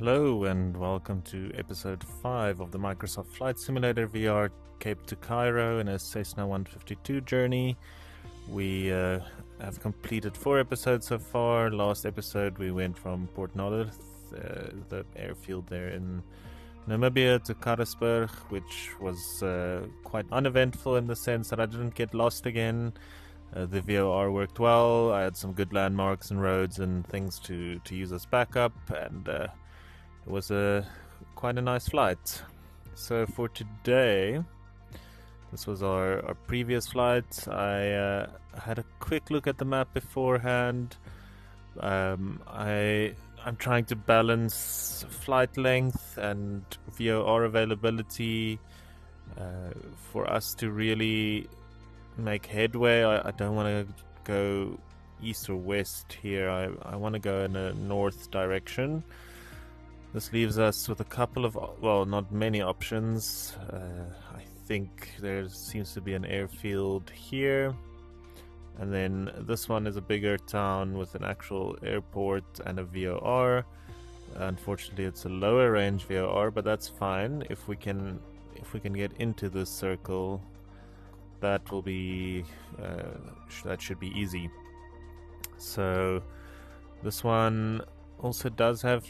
Hello and welcome to episode 5 of the Microsoft Flight Simulator VR Cape to Cairo in a Cessna 152 journey. We have completed 4 episodes so far. Last episode we went from Port Nolloth, the airfield there in Namibia, to Cairo, which was quite uneventful in the sense that I didn't get lost again. The VOR worked well. I had some good landmarks and roads and things to use as backup, and it was quite a nice flight. So for today, this was our previous flight. I had a quick look at the map beforehand. I'm trying to balance flight length and VOR availability for us to really make headway. I don't want to go east or west here. I want to go in a north direction. This leaves us with a couple of, well, not many options. I think there seems to be an airfield here. And then this one is a bigger town with an actual airport and a VOR. Unfortunately, it's a lower range VOR, but that's fine. If we can get into this circle, that will be that should be easy. So this one also does have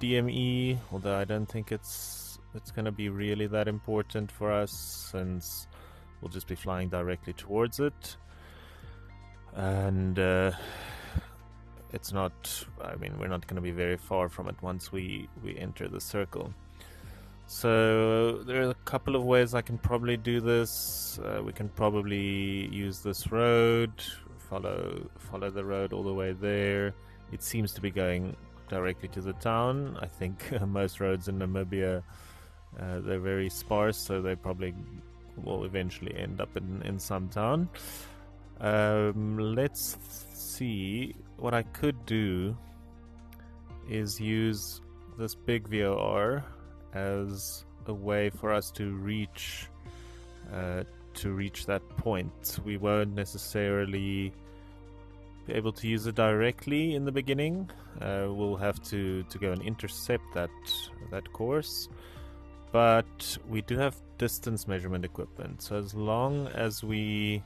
DME, although I don't think it's going to be really that important for us, since we'll just be flying directly towards it. And it's not, I mean, we're not going to be very far from it once we enter the circle. So there are a couple of ways I can probably do this. We can probably use this road, follow the road all the way there. It seems to be going directly to the town. I think most roads in Namibia, they're very sparse, so they probably will eventually end up in some town. Let's see. What I could do is use this big VOR as a way for us to reach that point. We won't necessarily be able to use it directly in the beginning. We'll have to go and intercept that course, but we do have distance measurement equipment, so as long as we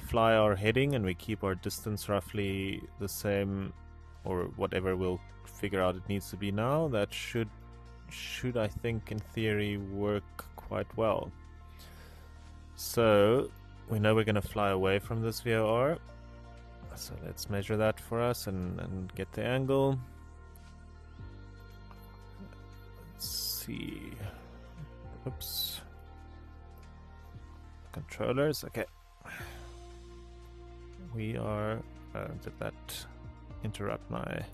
fly our heading and we keep our distance roughly the same, or whatever we'll figure out it needs to be now, that should I think in theory work quite well. So we know we're going to fly away from this VOR, so let's measure that for us and get the angle. Let's see. Oops. Controllers, okay. We are, did that interrupt my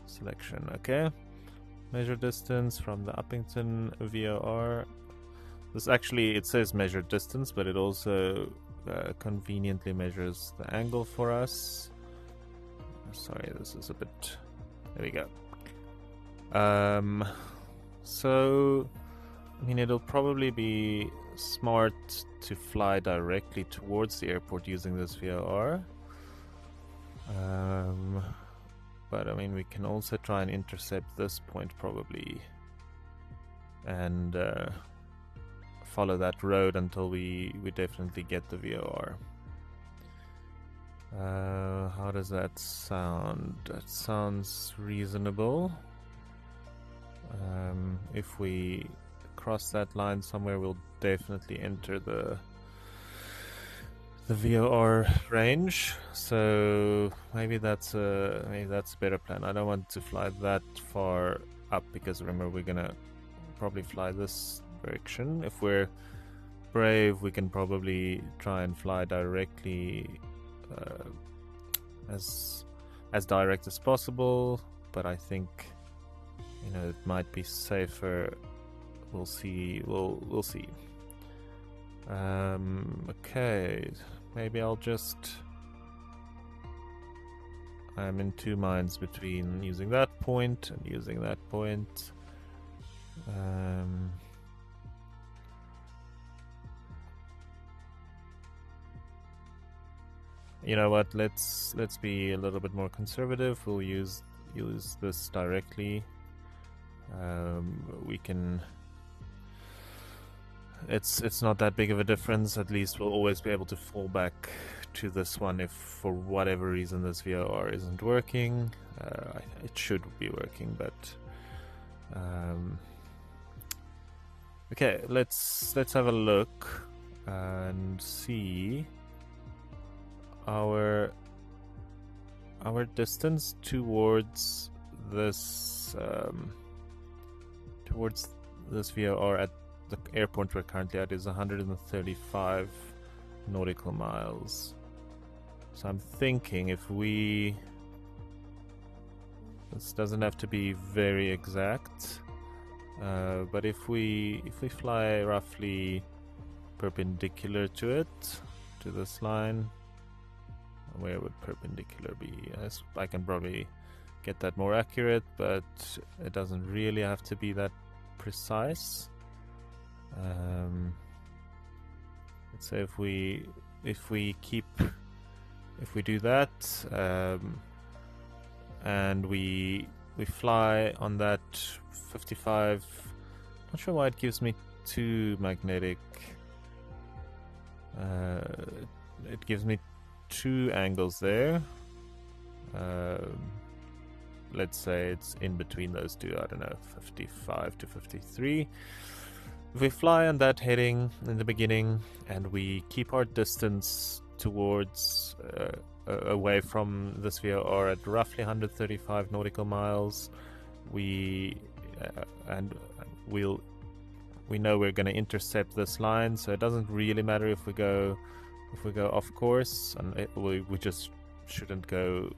selection? Okay. Measure distance from the Uppington VOR. This actually, it says measure distance, but it also conveniently measures the angle for us. Sorry, this is a bit, there we go. So I mean, it'll probably be smart to fly directly towards the airport using this VOR. But I mean, we can also try and intercept this point probably, and follow that road until we definitely get the VOR. How does that sound? That sounds reasonable. If we cross that line somewhere, we'll definitely enter the VOR range. So maybe that's a better plan. I don't want to fly that far up, because remember, we're gonna probably fly this direction. If we're brave, we can probably try and fly directly, as direct as possible, but I think, you know, it might be safer. We'll see. We'll see. Okay, maybe I'll just, I'm in two minds between using that point and using that point. You know what, let's be a little bit more conservative. We'll use use this directly. We can. It's not that big of a difference. At least we'll always be able to fall back to this one if for whatever reason this VOR isn't working. It should be working, but okay. Let's have a look and see our distance towards this VOR at the airport we're currently at is 135 nautical miles. So I'm thinking if we, this doesn't have to be very exact, but if we fly roughly perpendicular to it, to this line, where would perpendicular be? Yes, I can probably get that more accurate, but it doesn't really have to be that precise. Let's say if we do that, and we fly on that 55. Not sure why it gives me two magnetic. It gives me two angles there. Let's say it's in between those two. I don't know, 55 to 53. If we fly on that heading in the beginning and we keep our distance towards away from this VOR at roughly 135 nautical miles, we know we're going to intercept this line, so it doesn't really matter if we go off course, and we just shouldn't go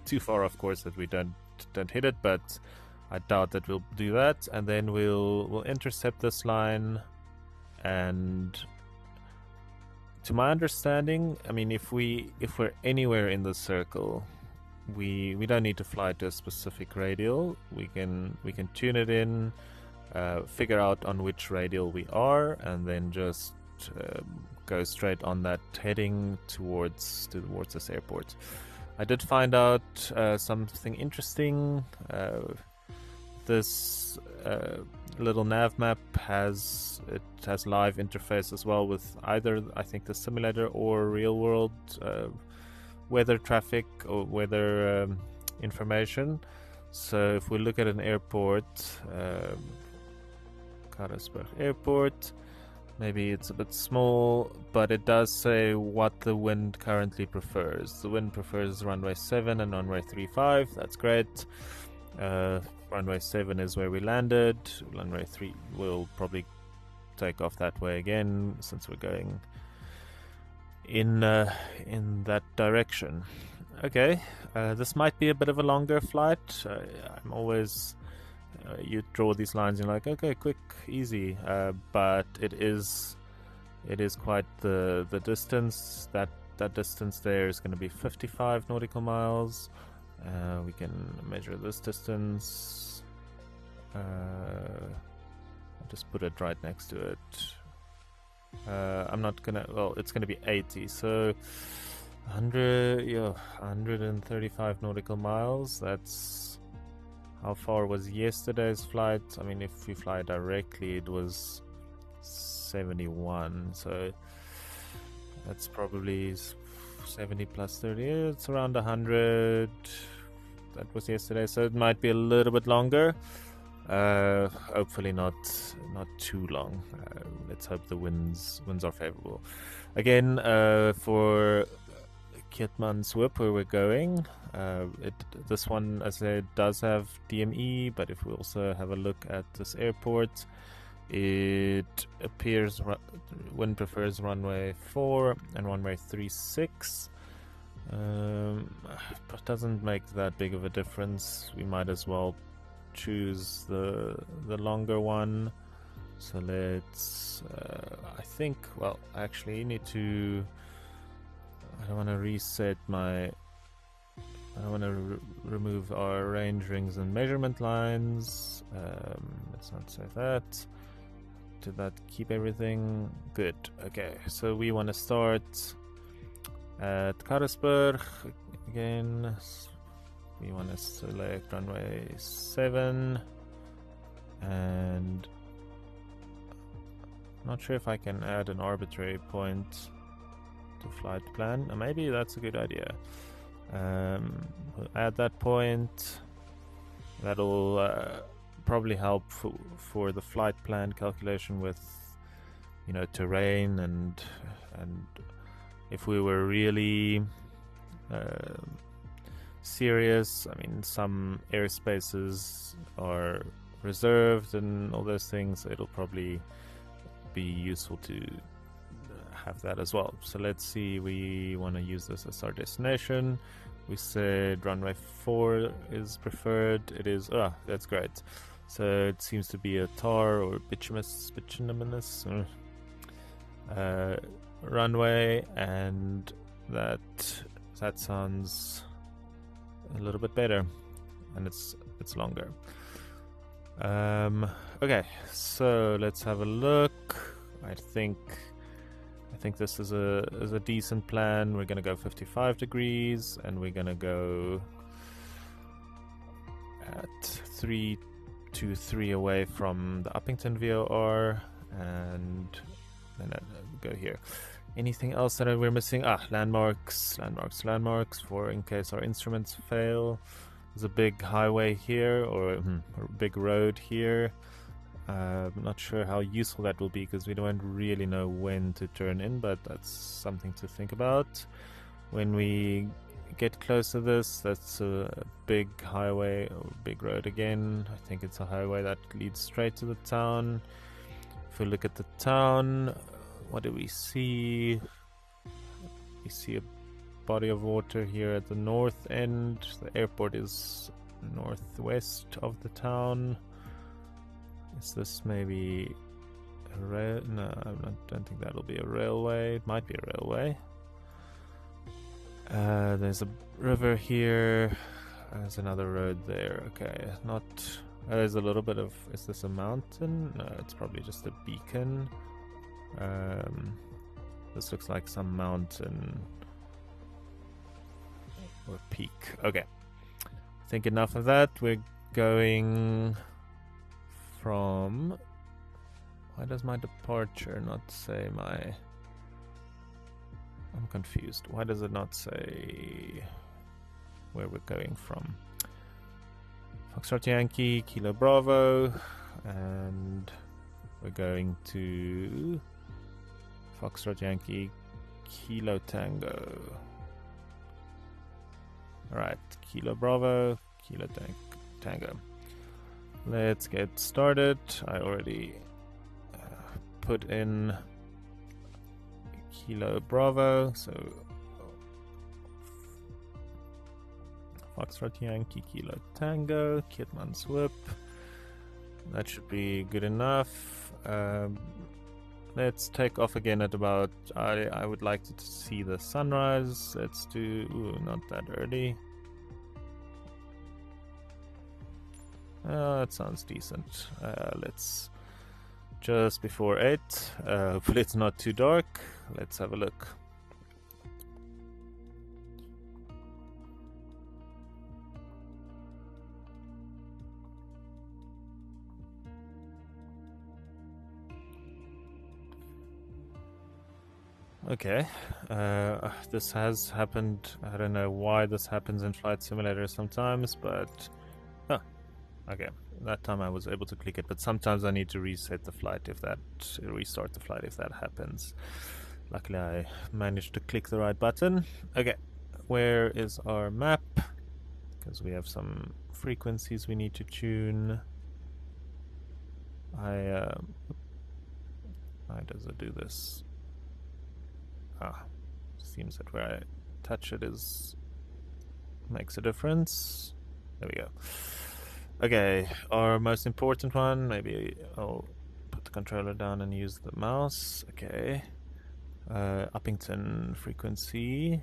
too far off course that we don't hit it, but I doubt that we'll do that. And then we'll intercept this line, and to my understanding, I mean, if we're anywhere in the circle, we don't need to fly to a specific radial. We can tune it in, figure out on which radial we are, and then just go straight on that heading towards this airport. I did find out something interesting. This little nav map has live interface as well with either, I think, the simulator or real world weather traffic or weather information. So if we look at an airport, Karlsberg Airport, maybe it's a bit small, but it does say what the wind currently prefers. The wind prefers runway 7 and runway 35. That's great. Runway 7 is where we landed. Runway 3 will probably take off that way again, since we're going in that direction. Okay, this might be a bit of a longer flight. I'm always you draw these lines and you're like, okay, quick, easy, but it is quite the distance. That distance there is going to be 55 nautical miles. We can measure this distance. I'll just put it right next to it. I'm not gonna, well, it's gonna be 80, so 135 nautical miles. That's how far was yesterday's flight. I mean, if we fly directly, it was 71, so that's probably 70 plus 30, it's around 100. That was yesterday, so it might be a little bit longer. Hopefully not too long. Let's hope the winds are favorable. Again, for Keetmanshoop, where we're going, this one, as I said, does have DME, but if we also have a look at this airport, it appears wind prefers runway 4 and runway 36. But doesn't make that big of a difference. We might as well choose the longer one. So let's I think, well, I actually need to, I don't want to reset my, I don't want to remove our range rings and measurement lines. Let's not save that. Did that keep everything good? Okay, so we want to start at Karlsberg again. we want to select runway 7, and not sure if I can add an arbitrary point to flight plan. Maybe that's a good idea. We'll add that point. That'll probably help for the flight plan calculation with, you know, terrain, and if we were really serious, I mean, some airspaces are reserved and all those things. It'll probably be useful to have that as well. So let's see, we want to use this as our destination. We said runway 4 is preferred. It is, that's great. So it seems to be a tar or bituminous runway, and that sounds a little bit better, and it's longer. Okay, so let's have a look. I think this is a decent plan. We're gonna go 55 degrees, and we're gonna go at 323 away from the Uppington VOR, and then go here. Anything else that we're missing? Landmarks for in case our instruments fail. There's a big highway here, or a big road here. I'm not sure how useful that will be, because we don't really know when to turn in, but that's something to think about. When we get close to this, that's a big highway, or big road again. I think it's a highway that leads straight to the town. If we look at the town, what do we see? We see a body of water here at the north end. The airport is northwest of the town. Is this maybe a rail? No, I don't think that'll be a railway. It might be a railway. There's a river here. There's another road there. Okay, not. There's a little bit of. Is this a mountain? No, it's probably just a beacon. This looks like some mountain or peak. Okay, I think enough of that. We're going from. Why does my departure not say my? I'm confused. Why does it not say where we're going from? Foxtrot Yankee, Kilo Bravo, and we're going to Foxtrot Yankee, Kilo Tango. Alright, Kilo Bravo, Kilo Tango. Let's get started. I already put in Kilo Bravo, so Foxtrot Yankee, Kilo Tango, Keetmanshoop. That should be good enough. Let's take off again at about. I would like to see the sunrise. Let's do. Not that early. That sounds decent. Let's just before 8. Hopefully it's not too dark. Let's have a look. Okay, this has happened. I don't know why this happens in Flight Simulator sometimes, but okay. That time I was able to click it, but sometimes I need to reset the flight restart the flight if that happens. Luckily I managed to click the right button. Okay, where is our map? Because we have some frequencies we need to tune. Why does it do this? Seems that where I touch it makes a difference. There we go. Okay, our most important one. Maybe I'll put the controller down and use the mouse. Okay. Uppington frequency.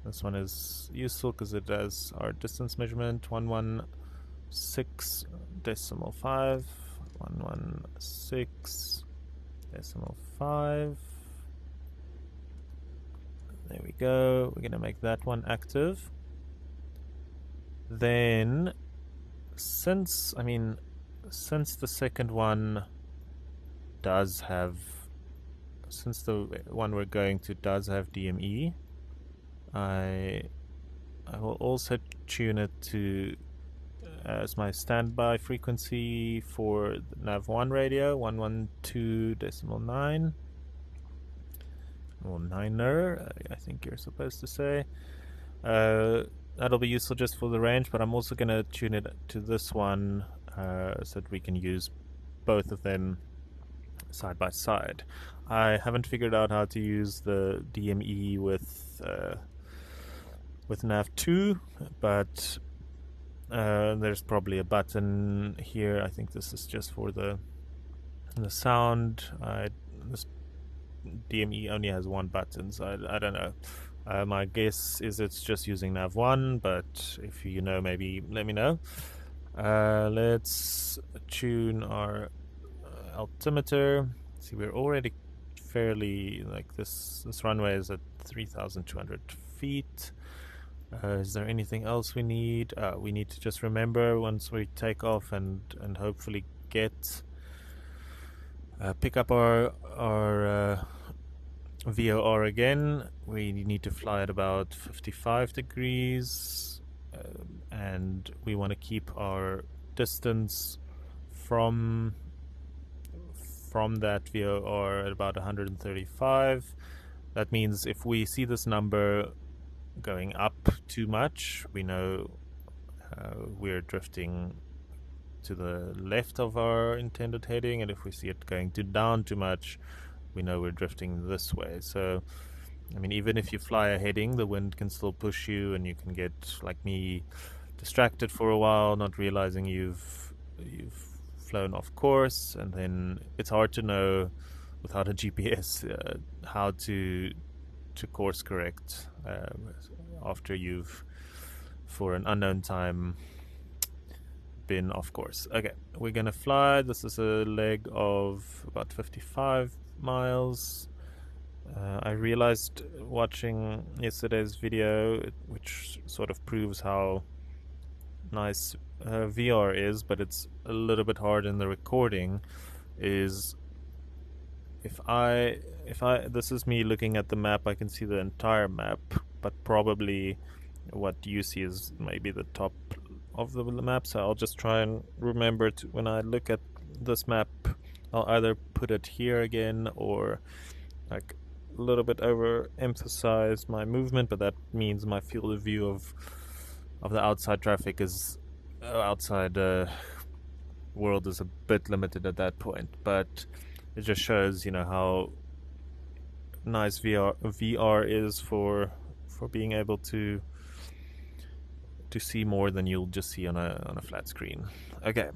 This one is useful because it does our distance measurement. 116.5. 116.5. There we go. We're going to make that one active. Then, since the second one does have, since the one we're going to does have DME, I will also tune it to as my standby frequency for the Nav1 radio, 112.9 or 9er, I think you're supposed to say. That'll be useful just for the range, but I'm also going to tune it to this one so that we can use both of them side by side. I haven't figured out how to use the DME with Nav2, but there's probably a button here. I think this is just for the sound. This DME only has one button, so I don't know. My guess is it's just using Nav1, but if you know, maybe let me know. Let's tune our altimeter. See, we're already fairly, like, this runway is at 3,200 feet. Is there anything else we need? We need to just remember once we take off and hopefully pick up our VOR again. We need to fly at about 55 degrees, and we want to keep our distance from that VOR at about 135. That means if we see this number going up too much, we know we're drifting to the left of our intended heading, and if we see it going down too much, we know we're drifting this way. So, I mean, even if you fly a heading, the wind can still push you, and you can get, like me, distracted for a while, not realizing you've flown off course, and then it's hard to know without a GPS how to course correct after you've, for an unknown time, been off course. Okay, we're gonna fly. This is a leg of about 55 miles. I realized watching yesterday's video, which sort of proves how nice VR is, but it's a little bit hard in the recording, is if I this is me looking at the map, I can see the entire map, but probably what you see is maybe the top of the map. So I'll just try and remember to, when I look at this map, I'll either put it here again or like a little bit overemphasize my movement, but that means my field of view of the outside traffic is outside world is a bit limited at that point. But it just shows, you know, how nice VR is for being able to see more than you'll just see on a flat screen. Okay,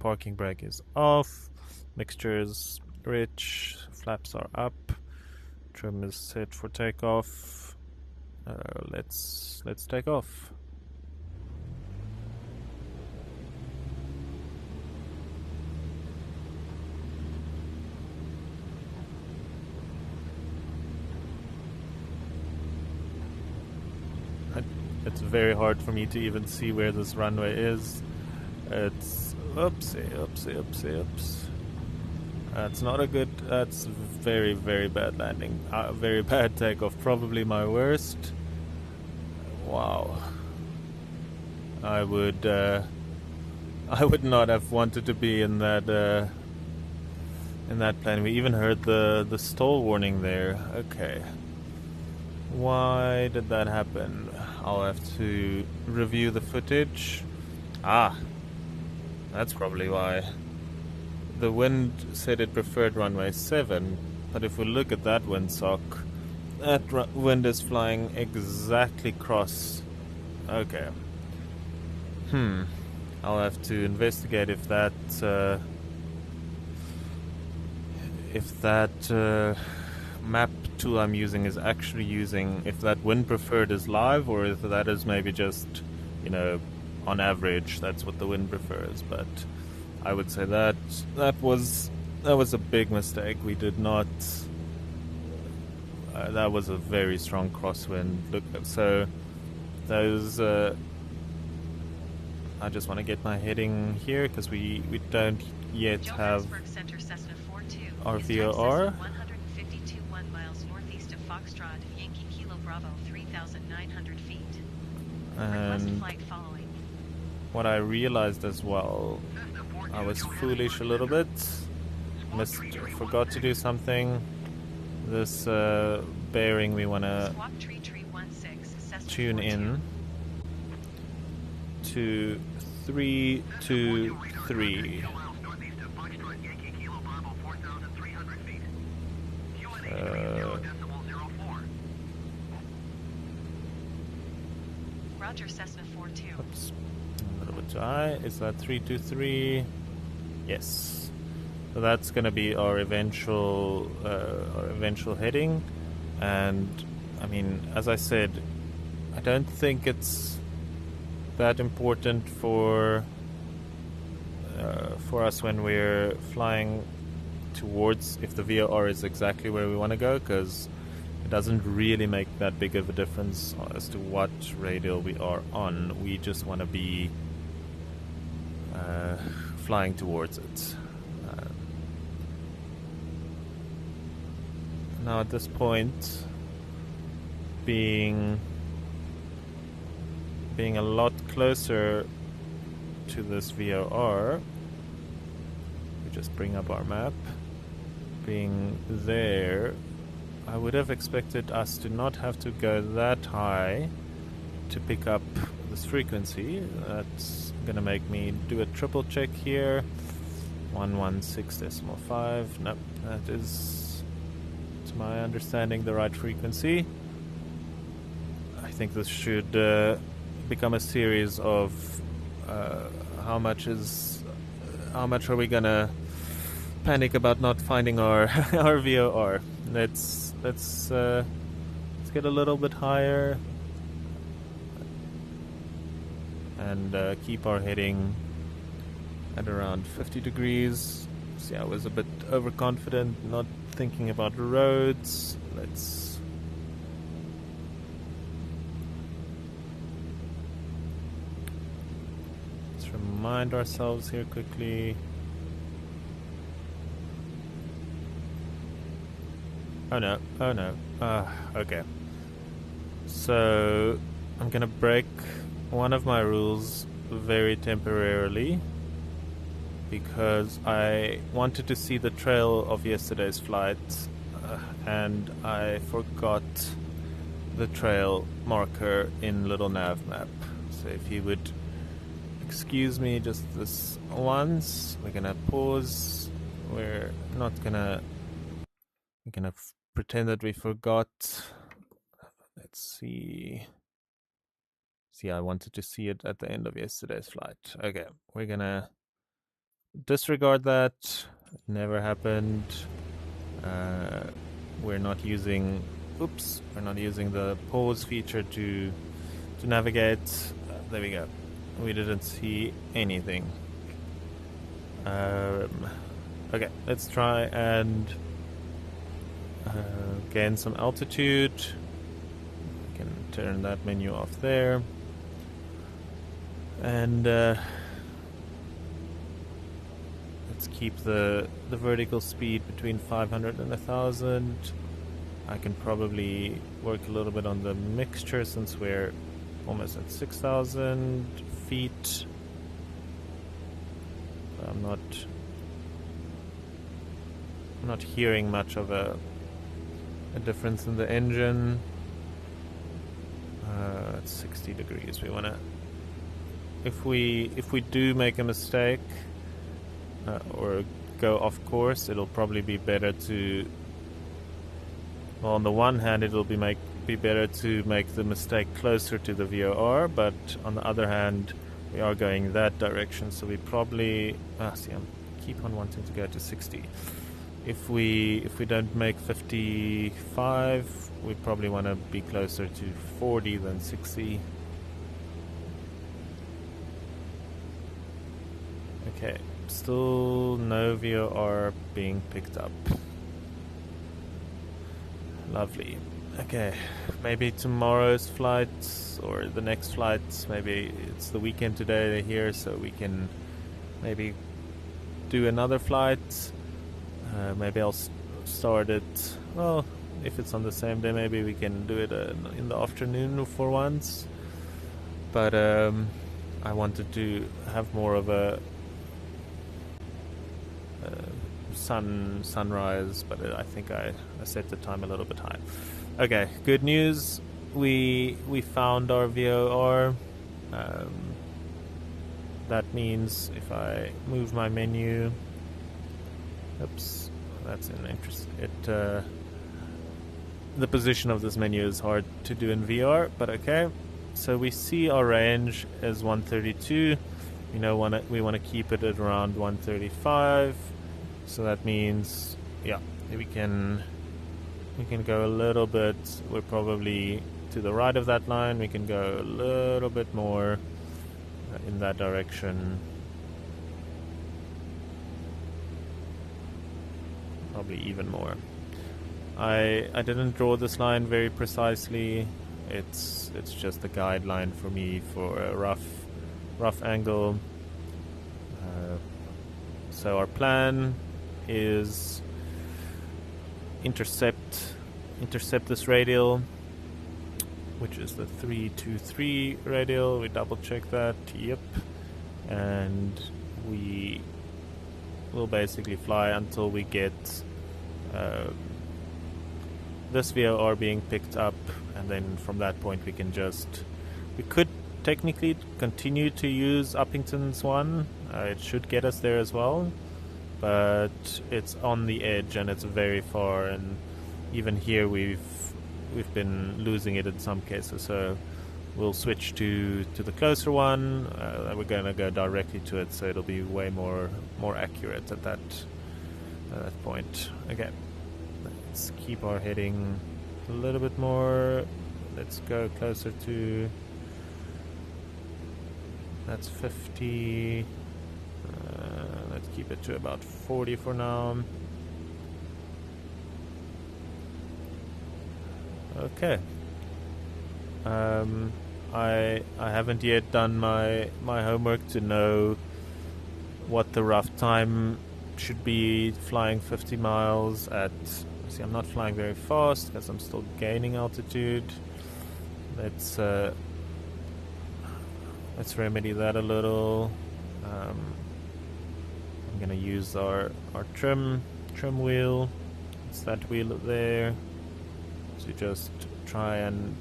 parking brake is off, mixture is rich, flaps are up, trim is set for takeoff. Let's take off. It's very hard for me to even see where this runway is. It's oops. That's not a good. That's very, very bad landing. Very bad takeoff. Probably my worst. Wow. I would not have wanted to be in that plane. We even heard the stall warning there. Okay. Why did that happen? I'll have to review the footage. That's probably why. The wind said it preferred runway 7, but if we look at that windsock, that wind is flying exactly cross. Okay. I'll have to investigate if that map tool I'm using is actually using, if that wind preferred is live, or if that is maybe just, you know, on average that's what the wind prefers. But I would say that was a big mistake. We did not that was a very strong crosswind. Look, so those I just want to get my heading here because we don't yet have Center, Cessna 42, our is VOR. 152.1 miles northeast of Foxtrot, Yankee Kilo Bravo, 3,900 feet. Request And flight following. what I realized as well, I was foolish a little bit. Forgot to do something. This bearing we want to tune in to 323. Roger, Cessna 42. Oops, a little bit too high. Is that 323? Yes. So that's going to be our eventual heading, and I mean, as I said, I don't think it's that important for us when we're flying towards if the VOR is exactly where we want to go, because it doesn't really make that big of a difference as to what radial we are on. We just want to be flying towards it. Now at this point, being a lot closer to this VOR, we just bring up our map. Being there, I would have expected us to not have to go that high to pick up this frequency. That's gonna make me do a triple check here. 116.5. Nope, that is, to my understanding, the right frequency. I think this should become a series of how much are we gonna panic about not finding our our VOR. Let's get a little bit higher and keep our heading at around 50 degrees. See, I was a bit overconfident, not thinking about roads. Let's remind ourselves here quickly. Oh no, oh no. Okay. So I'm gonna break one of my rules very temporarily because I wanted to see the trail of yesterday's flight and I forgot the trail marker in little nav map. So if you would excuse me just this once, we're gonna pause. We're gonna pretend that we forgot. Let's see. See, I wanted to see it at the end of yesterday's flight. Okay, we're gonna disregard that. It never happened. We're not using the pause feature to navigate. There we go. We didn't see anything. Okay, let's try and gain some altitude. We can turn that menu off there. And let's keep the vertical speed between 500 and 1000. I can probably work a little bit on the mixture since we're almost at 6,000 feet. I'm not hearing much of a difference in the engine. It's 60 degrees. We wanna, if we do make a mistake or go off course, it'll probably be better to. Well, on the one hand, it'll be better to make the mistake closer to the VOR, but on the other hand, we are going that direction, so we probably see, I keep on wanting to go to 60. If we don't make 55, we probably want to be closer to 40 than 60. Okay, still no VOR being picked up. Lovely. Okay, maybe tomorrow's flight or the next flight. Maybe it's the weekend today here, so we can maybe do another flight. Maybe I'll start it. Well, if it's on the same day, maybe we can do it in the afternoon for once. But I wanted to have more of a sunrise, but I think I set the time a little bit high. Okay, good news. We found our VOR. That means if I move my menu, oops, that's an interest. The position of this menu is hard to do in VR, but okay. So we see our range is 132. We want to keep it at around 135. So that means, yeah, we can go a little bit. We're probably to the right of that line. We can go a little bit more in that direction. Probably even more. I didn't draw this line very precisely. It's just a guideline for me for a rough angle. So our plan is intercept this radial, which is the 323 radial. We double check that. Yep. And we will basically fly until we get this VOR being picked up, and then from that point we could technically continue to use Uppington's one. It should get us there as well, but it's on the edge and it's very far, and even here we've been losing it in some cases. So we'll switch to the closer one. We're going to go directly to it, so it'll be way more accurate at that point. Okay, let's keep our heading a little bit more. Let's go closer to. That's 50. Let's keep it to about 40 for now. Okay. I haven't yet done my homework to know what the rough time should be flying 50 miles at. See, I'm not flying very fast because I'm still gaining altitude. Let's remedy that a little. I'm gonna use our trim wheel. It's that wheel there, to just try and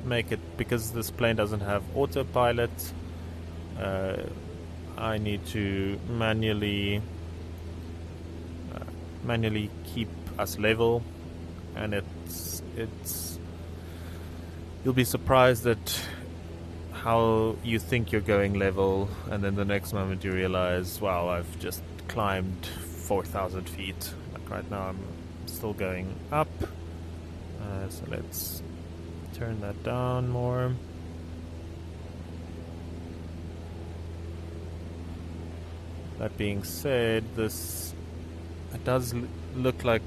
make it, because this plane doesn't have autopilot. I need to manually keep us level, and it's you'll be surprised at how you think you're going level, and then the next moment you realize, wow, I've just climbed 4,000 feet. Like right now I'm still going up. So let's turn that down more. That being said, it does look like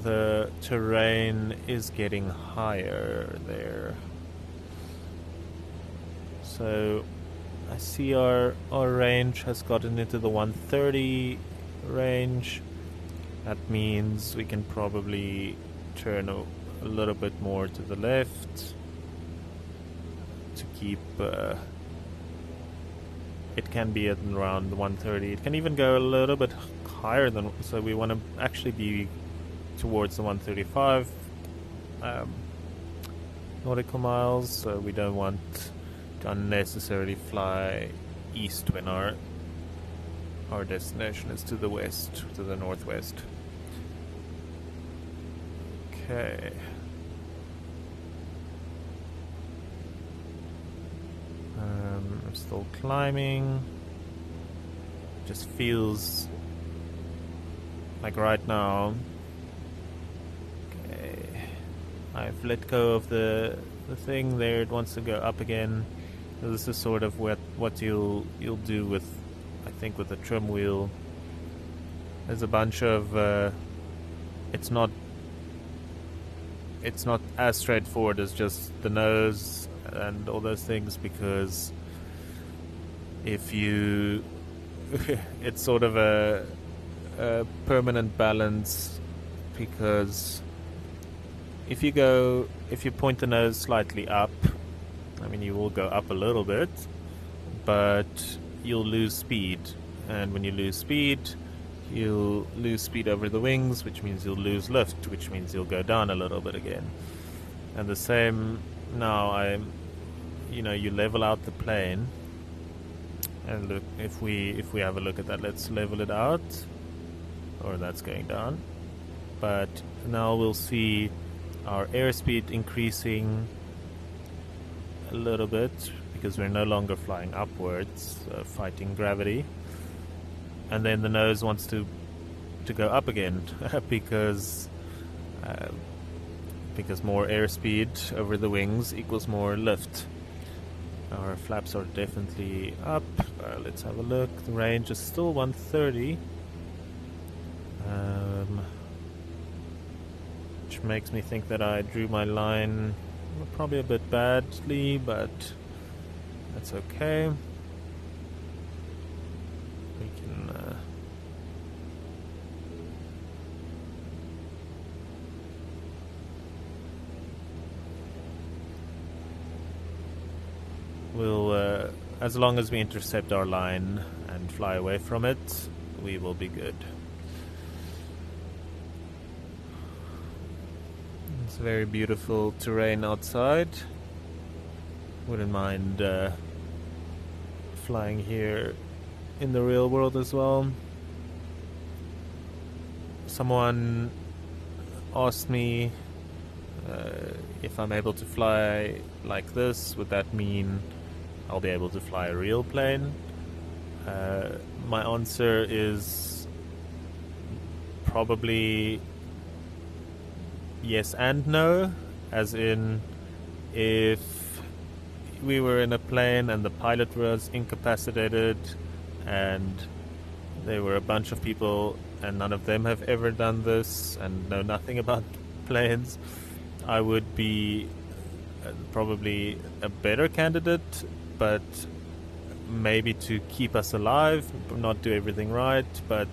the terrain is getting higher there. So I see our range has gotten into the 130 range. That means we can probably turn a little bit more to the left to keep. It can be at around 130. It can even go a little bit higher than. So we want to actually be towards the 135 nautical miles. So we don't want to unnecessarily fly east when our destination is to the west, to the northwest. Okay. I'm still climbing. Just feels like right now. Okay. I've let go of the thing there. It wants to go up again. So this is sort of what you'll do with, I think, with the trim wheel. There's a bunch of it's not it's not as straightforward as just the nose and all those things, because if you it's sort of a permanent balance, because if you point the nose slightly up, I mean, you will go up a little bit, but you'll lose speed, and when you lose speed, you'll lose speed over the wings, which means you'll lose lift, which means you'll go down a little bit again. And the same now, you level out the plane, and look, if we have a look at that, let's level it out, or that's going down. But now we'll see our airspeed increasing a little bit, because we're no longer flying upwards, fighting gravity. And then the nose wants to go up again because more airspeed over the wings equals more lift. Our flaps are definitely up. Let's have a look. The range is still 130, which makes me think that I drew my line probably a bit badly, but that's okay. We can we'll as long as we intercept our line and fly away from it, we will be good. It's very beautiful terrain outside. Wouldn't mind flying here in the real world as well. Someone asked me if I'm able to fly like this, would that mean I'll be able to fly a real plane? My answer is probably yes and no, as in, if we were in a plane and the pilot was incapacitated and there were a bunch of people and none of them have ever done this and know nothing about planes, I would be probably a better candidate, but maybe to keep us alive, not do everything right, but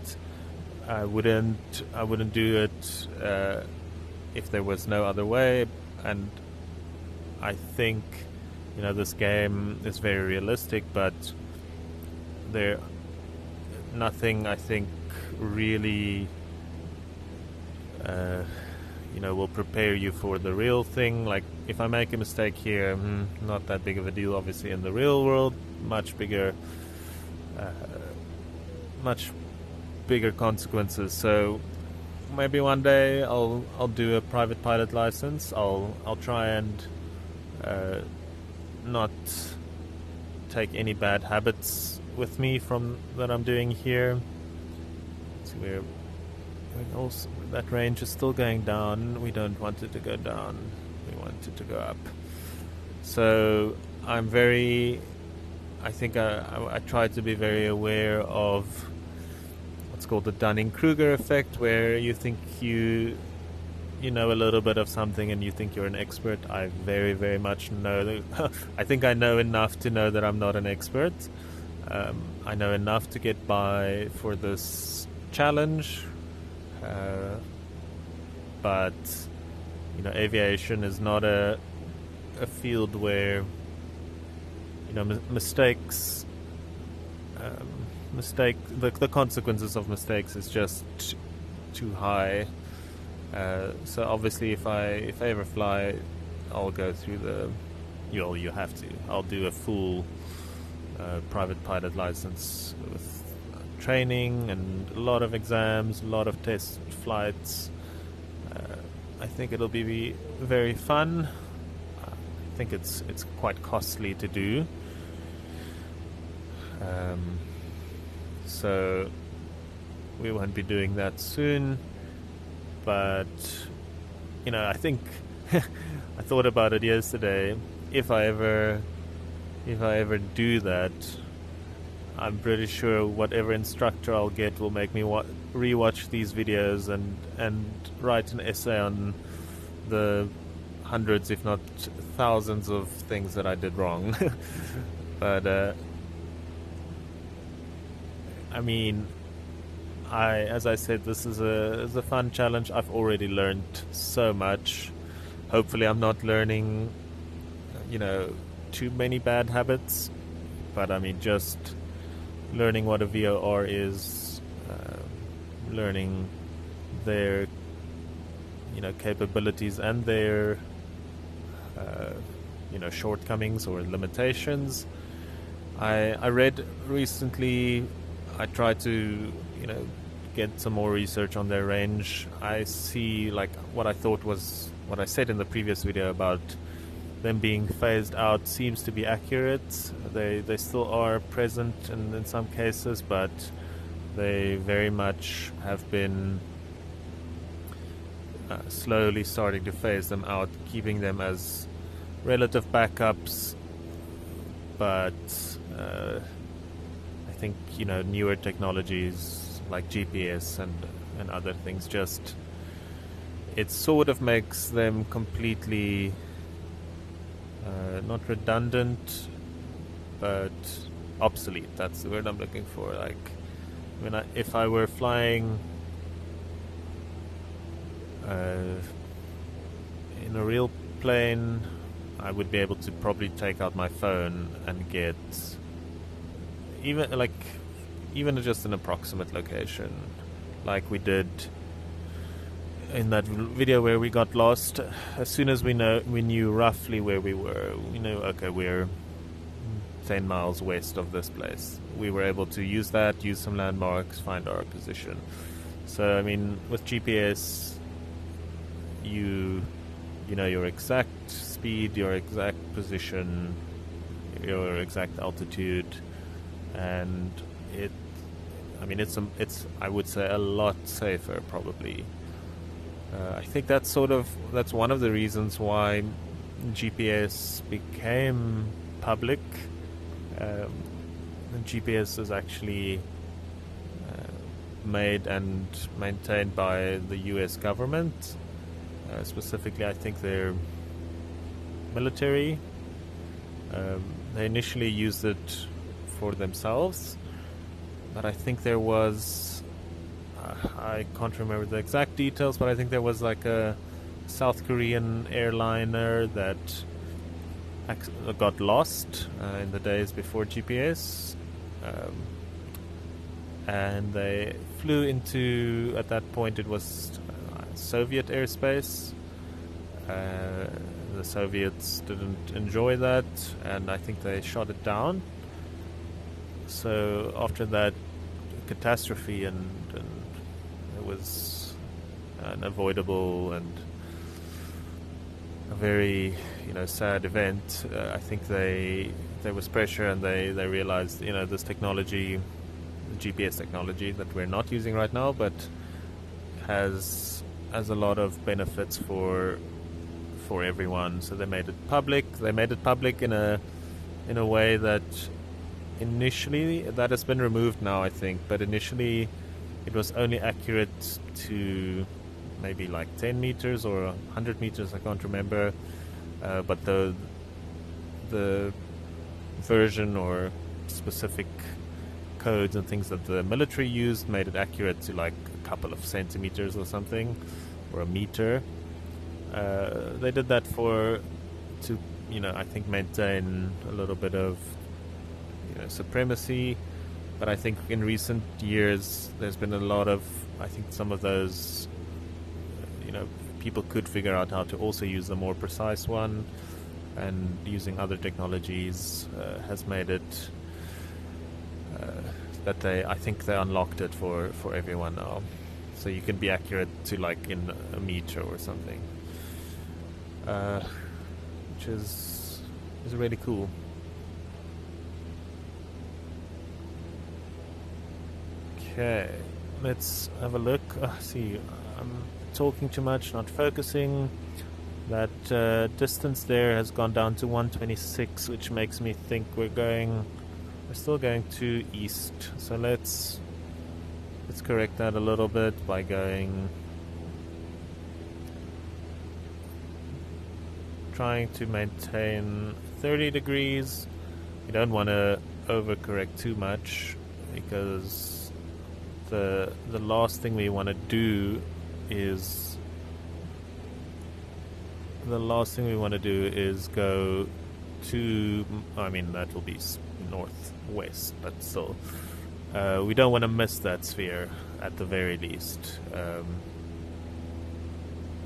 I wouldn't do it if there was no other way. And I think, this game is very realistic, but nothing, I think, really will prepare you for the real thing. Like, if I make a mistake here, not that big of a deal. Obviously, in the real world, much bigger consequences. So maybe one day I'll do a private pilot license. I'll try and not take any bad habits with me from that I'm doing here. So also, that range is still going down. We don't want it to go down. We want it to go up. So I think I try to be very aware of what's called the Dunning-Kruger effect, where you think you know a little bit of something and you think you're an expert. I very, very much know that I think I know enough to know that I'm not an expert. I know enough to get by for this challenge. But aviation is not a field where mistakes, the consequences of mistakes is just too high. So obviously, if I ever fly, I'll go through you have to. I'll do a full private pilot license with training and a lot of exams, a lot of test flights. I think it'll be very fun. I think it's quite costly to do. So we won't be doing that soon. But I think I thought about it yesterday. If I ever do that, I'm pretty sure whatever instructor I'll get will make me rewatch these videos and write an essay on the hundreds, if not thousands, of things that I did wrong. But I mean, as I said, this is a fun challenge. I've already learned so much. Hopefully, I'm not learning, too many bad habits. But I mean, just learning what a VOR is, learning their capabilities and their shortcomings or limitations. I read recently, I tried to get some more research on their range. I see, like, what I thought was what I said in the previous video about them being phased out seems to be accurate. They still are present in some cases, but they very much have been slowly starting to phase them out, keeping them as relative backups. But I think newer technologies like GPS and other things, just it sort of makes them completely not redundant, but obsolete. That's the word I'm looking for. Like, if I were flying in a real plane, I would be able to probably take out my phone and get even just an approximate location, like we did in that video where we got lost. As soon as we knew roughly where we were, okay, we're 10 miles west of this place. We were able to use some landmarks, find our position. So I mean, with GPS, you know your exact speed, your exact position, your exact altitude, and it's I would say a lot safer probably. I think that's one of the reasons why GPS became public. GPS is actually made and maintained by the US government. Specifically, I think their military. They initially used it for themselves, but I think there was I can't remember the exact details, but I think there was like a South Korean airliner that got lost in the days before GPS, and they flew into, at that point it was Soviet airspace. The Soviets didn't enjoy that, and I think they shot it down. So after that catastrophe, and it was unavoidable and a very sad event, I think there was pressure, and they realized this technology, GPS technology that we're not using right now, but has a lot of benefits for everyone. So they made it public. They made it public in a way that initially, that has been removed now, I think, but initially it was only accurate to maybe like 10 meters or 100 meters, I can't remember, but the version or specific codes and things that the military used made it accurate to like a couple of centimeters or something, or a meter. They did that to I think maintain a little bit of supremacy. But I think in recent years there's been a lot of, I think some of those people could figure out how to also use the more precise one, and using other technologies has made it that I think they unlocked it for everyone now, so you can be accurate to like in a meter or something, which is really cool. Okay, let's have a look. See, I'm talking too much, not focusing. That distance there has gone down to 126, which makes me think we're still going to east. So let's correct that a little bit by going trying to maintain 30 degrees. You don't want to overcorrect too much, because the last thing we want to do is go to, I mean, that will be northwest, but still we don't want to miss that sphere at the very least.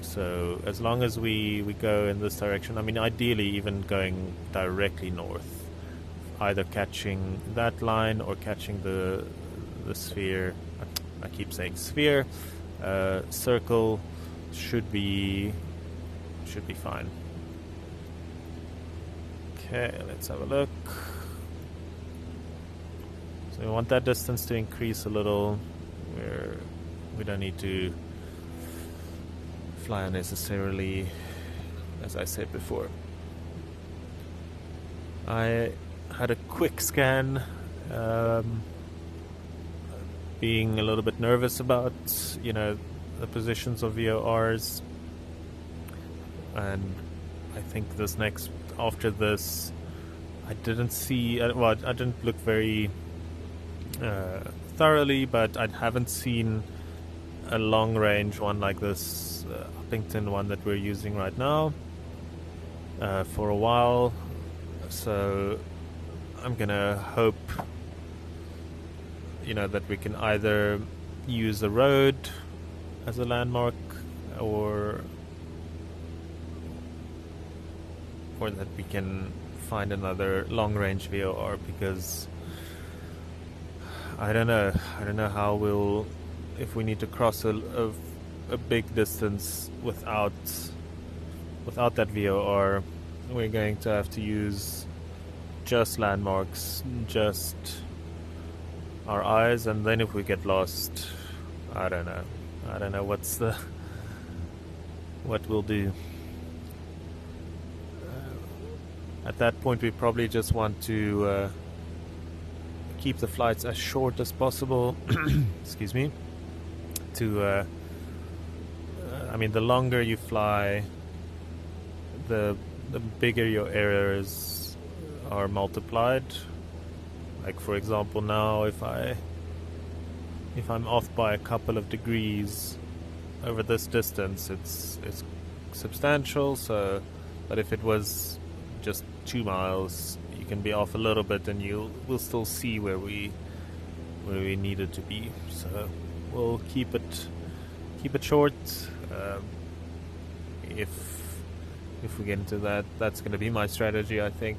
So as long as we go in this direction, I mean, ideally even going directly north, either catching that line or catching the sphere. I keep saying sphere. Circle should be fine. Okay, let's have a look. So we want that distance to increase a little. We don't need to fly unnecessarily, as I said before. I had a quick scan, being a little bit nervous about, the positions of VORs, and I think after this, I didn't see, I didn't look very thoroughly, but I haven't seen a long range one like this Uppington one that we're using right now for a while. So I'm gonna hope that we can either use a road as a landmark, or that we can find another long range VOR, because I don't know how if we need to cross a big distance without that VOR, we're going to have to use just landmarks, just our eyes, and then if we get lost, I don't know what we'll do. At that point, we probably just want to keep the flights as short as possible. Excuse me. I mean, the longer you fly, the bigger your errors are multiplied. Like, for example, now if I'm off by a couple of degrees over this distance, it's substantial. So, but if it was just 2 miles, you can be off a little bit, and we'll still see where we needed to be. So we'll keep it short. If we get into that, that's going to be my strategy, I think.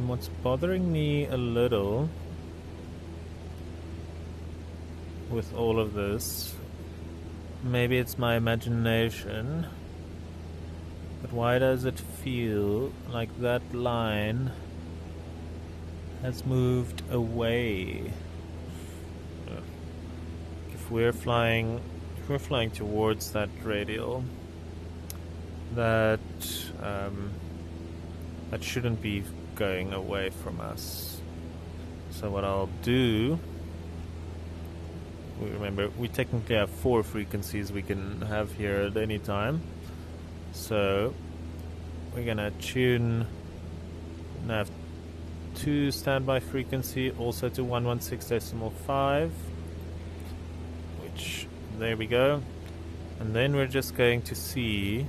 What's bothering me a little with all of this, maybe it's my imagination, but why does it feel like that line has moved away? If we're flying towards that radial, that shouldn't be going away from us. So what I'll do, remember, we technically have 4 frequencies we can have here at any time. So we're gonna tune nav 2 standby frequency also to 116.5, which, there we go. And then we're just going to see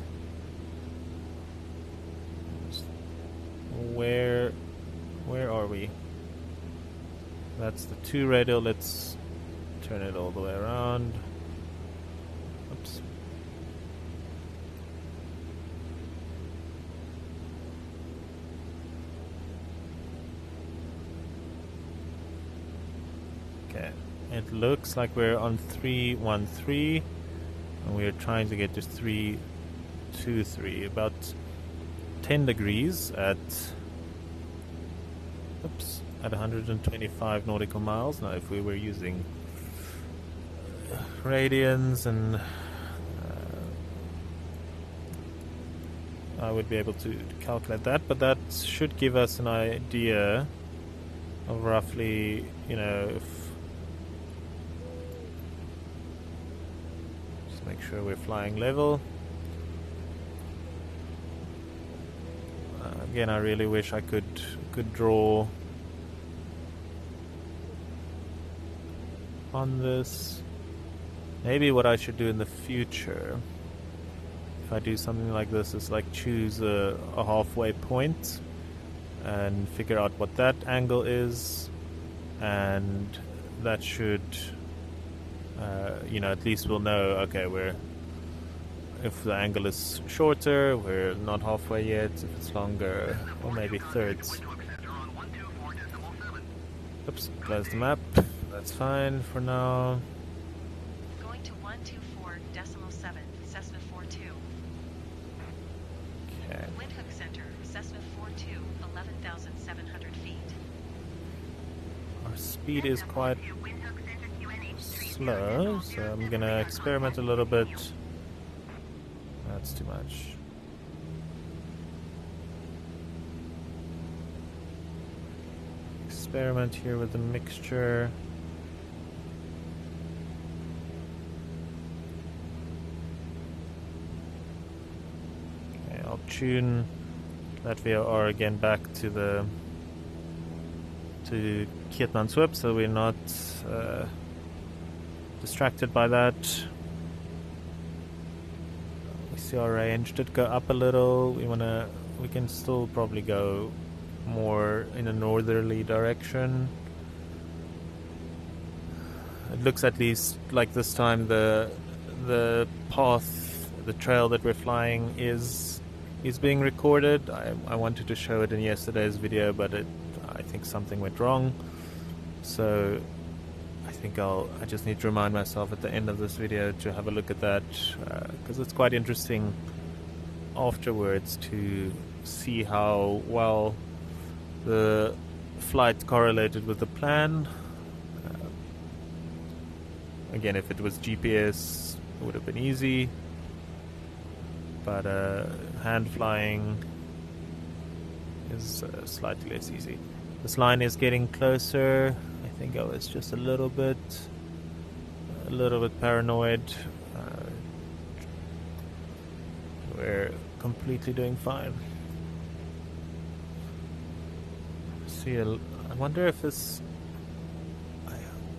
where are we? That's the 2 radial. Let's turn it all the way around. Oops. Okay, it looks like we're on 313, and we're trying to get to 323, about 10 degrees at 125 nautical miles. Now if we were using radians, and I would be able to calculate that, but that should give us an idea of roughly, you know, if just make sure we're flying level. Again, I really wish I could draw on this. Maybe what I should do in the future, if I do something like this, is like choose a halfway point and figure out what that angle is, and that should you know, at least we'll know, okay, if the angle is shorter, we're not halfway yet. If it's longer, or maybe thirds. Oops, close the map. That's fine for now. Going to 124.7, Cessna 42. Okay. Windhoek Center, Cessna 42, 11,700 feet. Our speed is quite slow, so I'm gonna experiment a little bit. That's too much. Experiment here with the mixture. Okay, I'll tune that VOR again back to Keetmanshoop, so we're not distracted by that. See, our range did go up a little. We can still probably go more in a northerly direction. It looks, at least like this time, the path, the trail that we're flying is being recorded. I wanted to show it in yesterday's video, but I think something went wrong. So I think I just need to remind myself at the end of this video to have a look at that, because it's quite interesting afterwards to see how well the flight correlated with the plan. Again, if it was GPS, it would have been easy, but hand flying is slightly less easy. This line is getting closer. I think I was just a little bit paranoid. We're completely doing fine. I wonder if this...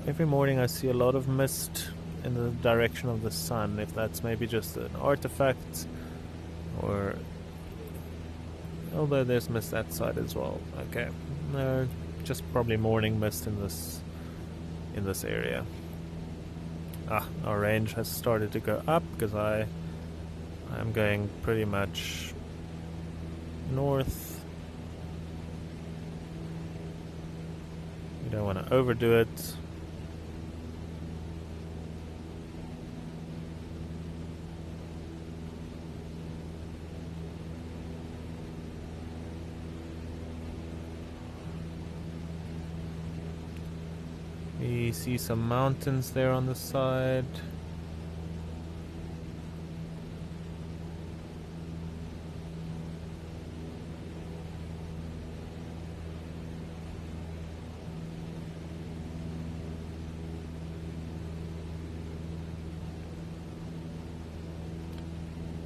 Every morning I see a lot of mist in the direction of the sun, if that's maybe just an artifact, or... Although there's mist that side as well. Okay. No, just probably morning mist in this area. Our range has started to go up because I'm going pretty much north. You don't want to overdo it. We see some mountains there on the side.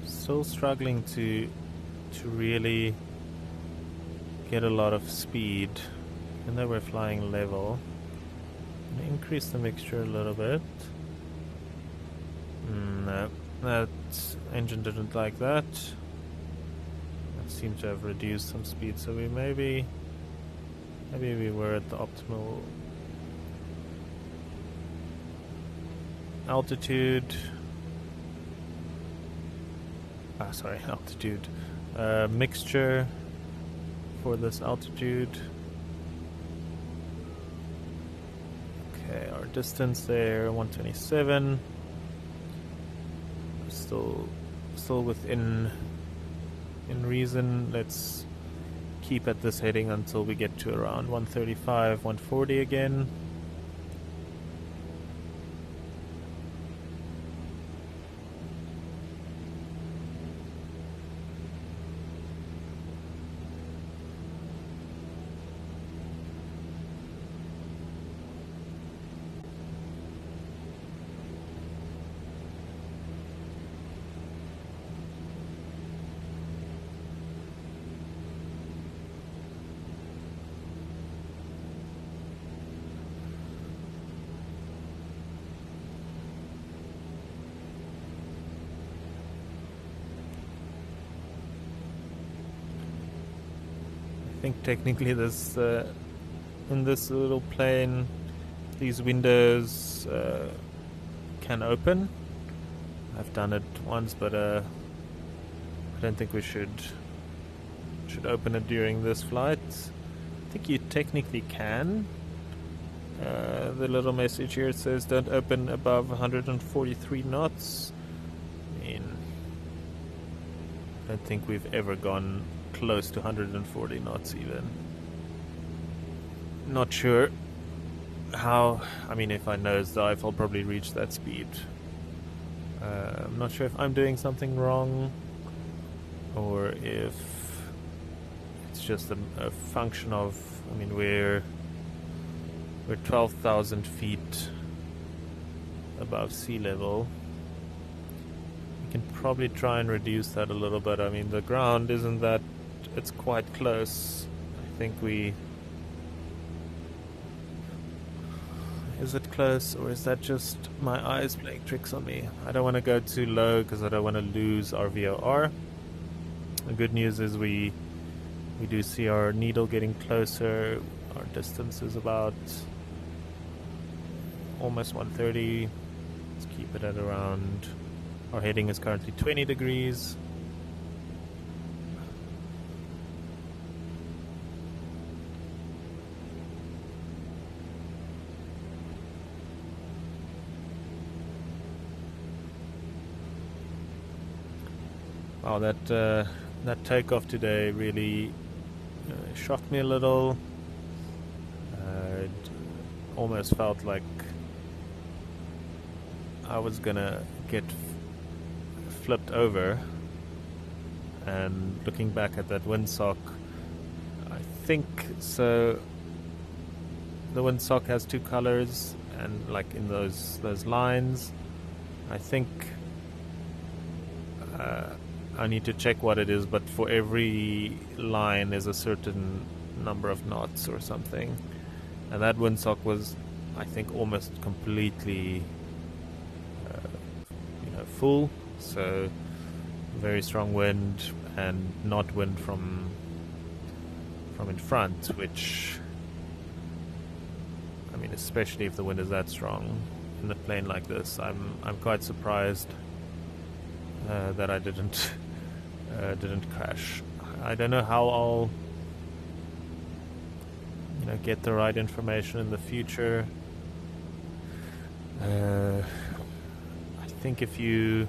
Still struggling to really get a lot of speed, even though we're flying level. Increase the mixture a little bit. No, that engine didn't like that. That seemed to have reduced some speed, so we maybe we were at the optimal altitude. Altitude. Mixture for this altitude. Okay, our distance there, 127. Still within reason. Let's keep at this heading until we get to around 135, 140 again. think technically this in this little plane, these windows can open. I've done it once, but I don't think we should open it during this flight. I think you technically can. The little message here says don't open above 143 knots. I mean, I don't think we've ever gone close to 140 knots even. Not sure how. I mean, if I nosedive, I'll probably reach that speed. I'm not sure if I'm doing something wrong or if it's just a function of, I mean, we're 12,000 feet above sea level. We can probably try and reduce that a little bit. I mean, the ground isn't that, it's quite close. I think is it close, or is that just my eyes playing tricks on me? I don't want to go too low because I don't want to lose our VOR. The good news is we do see our needle getting closer. Our distance is about almost 130. Let's keep it at around. Our heading is currently 20 degrees. Wow, that takeoff today really shocked me a little. It almost felt like I was gonna get flipped over. And looking back at that windsock, I think so. The windsock has two colors, and like in those lines, I think. I need to check what it is, but for every line is a certain number of knots or something. And that windsock was, I think, almost completely full. So very strong wind, and not wind from in front, which, I mean, especially if the wind is that strong in a plane like this, I'm quite surprised that I didn't crash. I don't know how I'll get the right information in the future. I think if you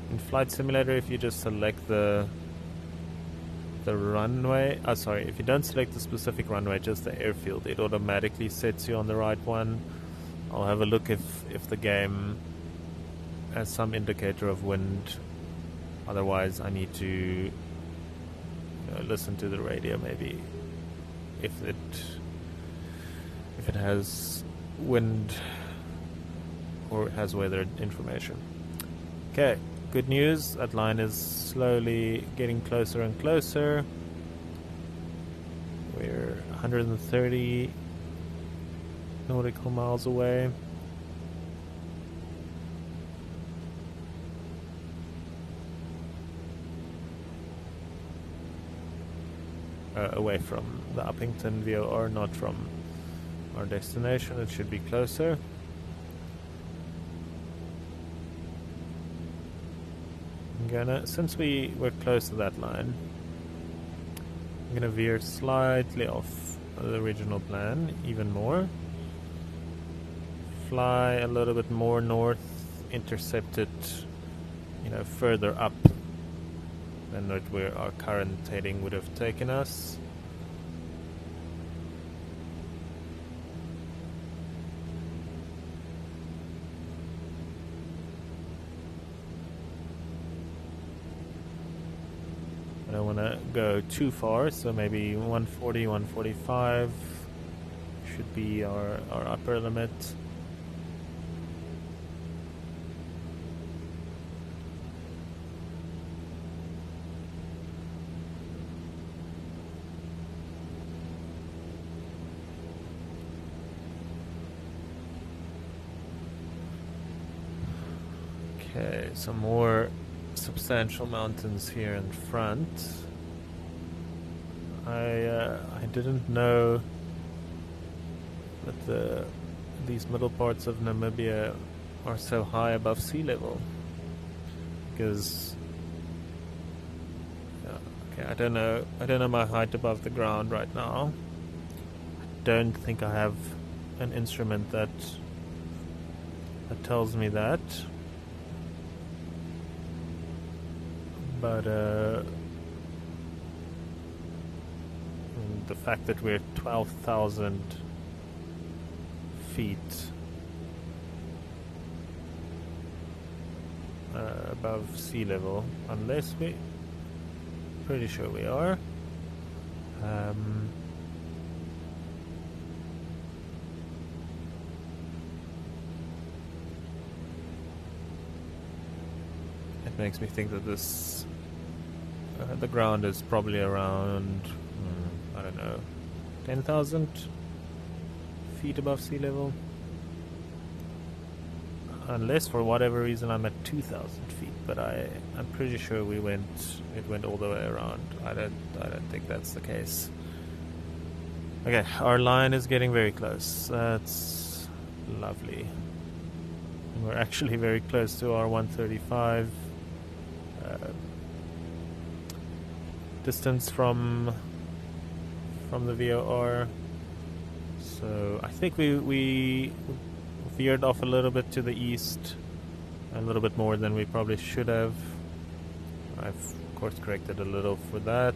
in Flight Simulator, if you just select the runway, if you don't select the specific runway, just the airfield, it automatically sets you on the right one. I'll have a look if the game has some indicator of wind. Otherwise, I need to listen to the radio, maybe if it has wind or it has weather information. Okay, good news. That line is slowly getting closer and closer. We're 130 nautical miles away. Away from the Uppington VOR, not from our destination. It should be closer. Since we're close to that line, I'm gonna veer slightly off the original plan, even more. Fly a little bit more north, intercept it, further up than where our current heading would have taken us. I don't want to go too far, so maybe 140, 145 should be our upper limit. Okay, some more substantial mountains here in front. I didn't know that these middle parts of Namibia are so high above sea level. Because okay, I don't know my height above the ground right now. I don't think I have an instrument that tells me that. But the fact that we're 12,000 feet above sea level, unless pretty sure we are. It makes me think that this the ground is probably around I don't know, 10,000 feet above sea level, unless for whatever reason I'm at 2,000 feet. But I'm pretty sure it went all the way around. I don't think that's the case. Okay, our line is getting very close. That's lovely. And we're actually very close to our 135 distance from the VOR. So I think we veered off a little bit to the east, a little bit more than we probably should have. I've of course corrected a little for that,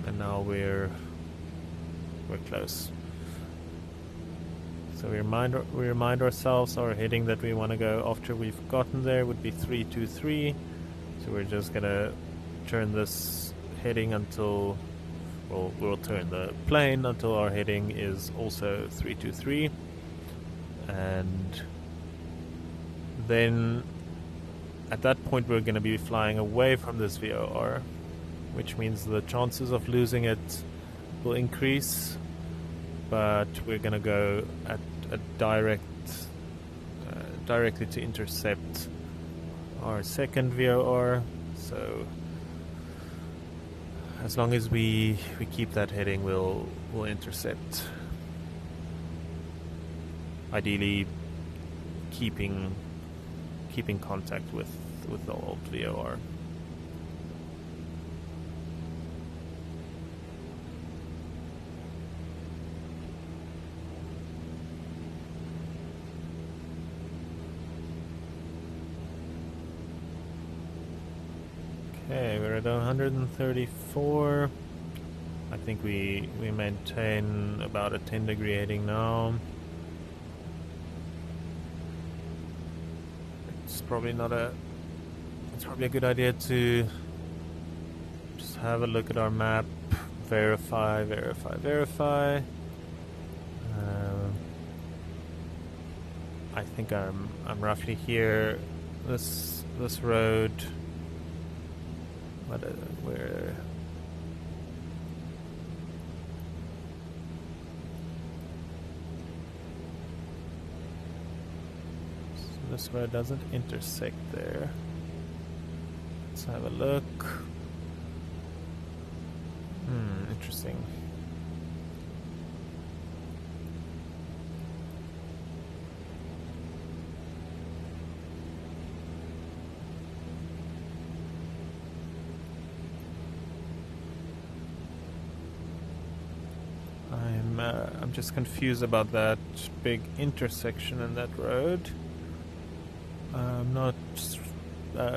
and now we're close. So we remind ourselves our heading that we want to go after we've gotten there would be 323. So we're just gonna turn this heading until, well, we'll turn the plane until our heading is also 323, and then at that point we're going to be flying away from this VOR, which means the chances of losing it will increase, but we're going to go at a directly to intercept our second VOR. So as long as we keep that heading, we'll intercept. Ideally, keeping contact with the old VOR. Okay, we're at 134. I think we maintain about a 10-degree heading now. It's probably a good idea to just have a look at our map, verify. I think I'm roughly here. This road. Where so this road doesn't intersect there. Let's have a look. Interesting. I'm just confused about that big intersection in that road. I'm not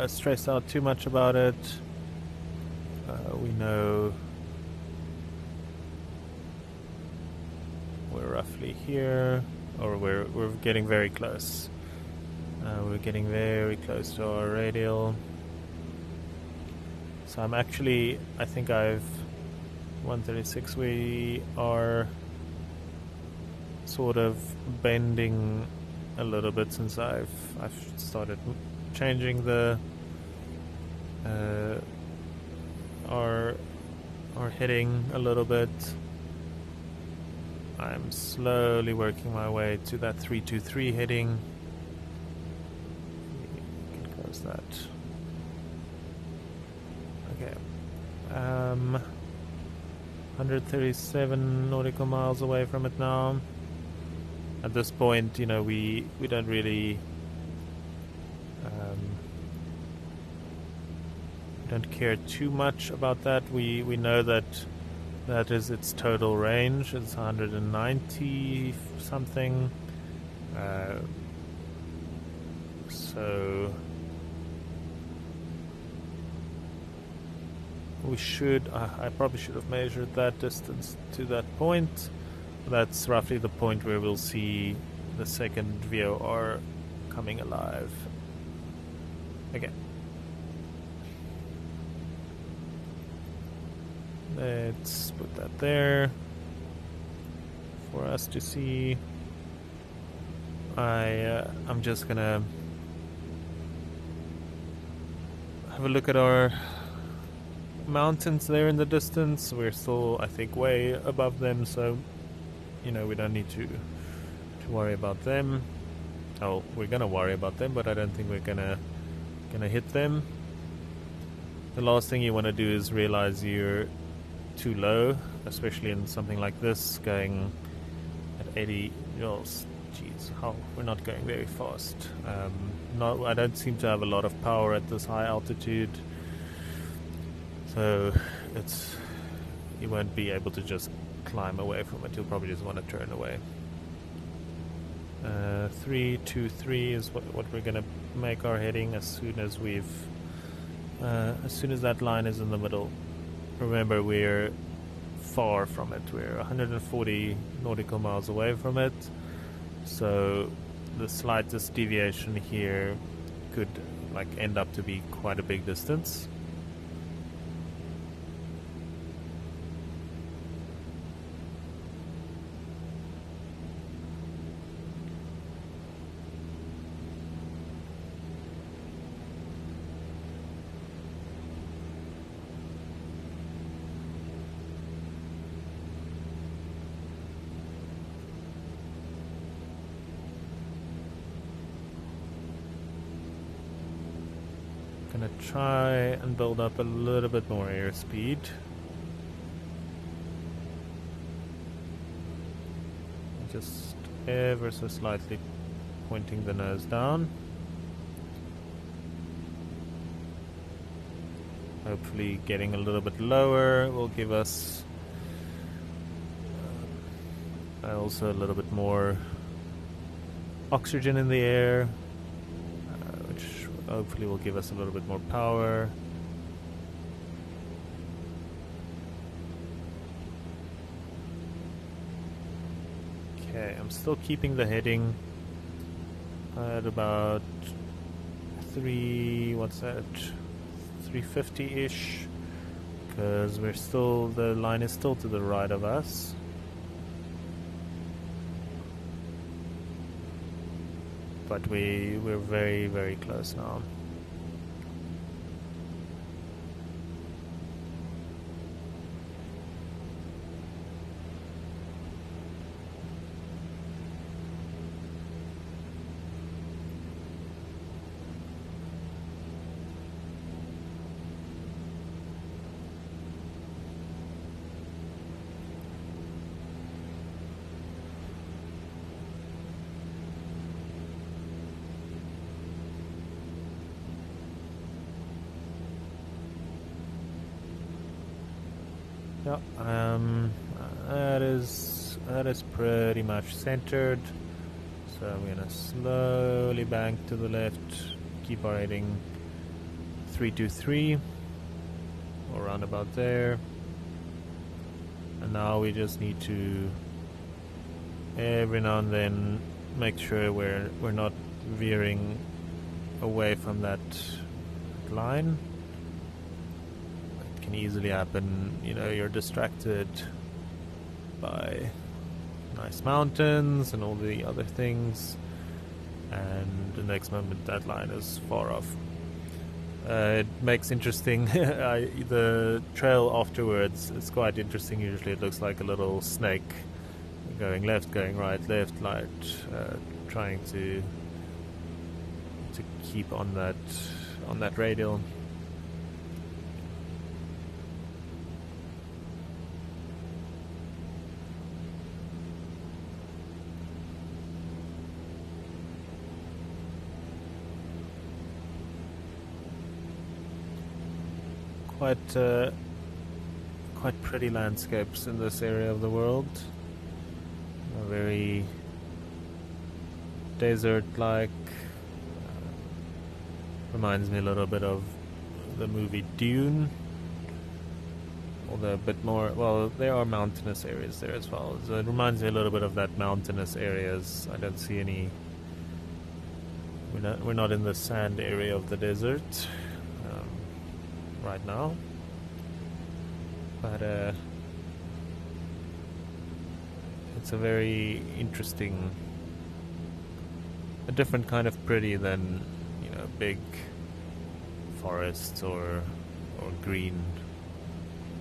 stressed out too much about it. We know we're roughly here, or we're getting very close. We're getting very close to our radial. So I think I've 136. We are sort of bending a little bit since I've started changing the our heading a little bit. I'm slowly working my way to that 323 heading. We can close that. Okay. 137 nautical miles away from it now. At this point, you know, we don't really don't care too much about that. We know that is its total range. It's 190 something. So we should. I probably should have measured that distance to that point. That's roughly the point where we'll see the second VOR coming alive. Okay. Let's put that there for us to see. I'm just gonna have a look at our mountains there in the distance. We're still, I think, way above them, so you know, we don't need to worry about them. Oh, we're gonna worry about them, but I don't think we're gonna hit them. The last thing you want to do is realize you're too low, especially in something like this, going at 80 knots. Jeez, we're not going very fast. I don't seem to have a lot of power at this high altitude, so you won't be able to just climb away from it. You'll probably just want to turn away. 323 is what we're gonna make our heading as soon as that line is in the middle. Remember, we're far from it. We're 140 nautical miles away from it, so the slightest deviation here could end up to be quite a big distance. Gonna try and build up a little bit more airspeed. Just ever so slightly pointing the nose down. Hopefully getting a little bit lower will give us also a little bit more oxygen in the air, which hopefully will give us a little bit more power. Okay, I'm still keeping the heading at about 350-ish, because the line is still to the right of us. But we're very, very close now. Yeah, that is pretty much centered. So I'm gonna slowly bank to the left, keep our heading 323, or around about there. And now we just need to every now and then make sure we're not veering away from that line. Can easily happen, you know, you're distracted by nice mountains and all the other things, and the next moment that line is far off. It makes interesting the trail afterwards. It's quite interesting. Usually it looks like a little snake going left, going right, left, right, trying to keep on that radial. quite quite pretty landscapes in this area of the world. Very desert-like. Reminds me a little bit of the movie Dune, although a bit more. Well, there are mountainous areas there as well, so it reminds me a little bit of that mountainous areas. I don't see any. We're not in the sand area of the desert right now, but it's a very interesting, a different kind of pretty than, you know, big forests or green.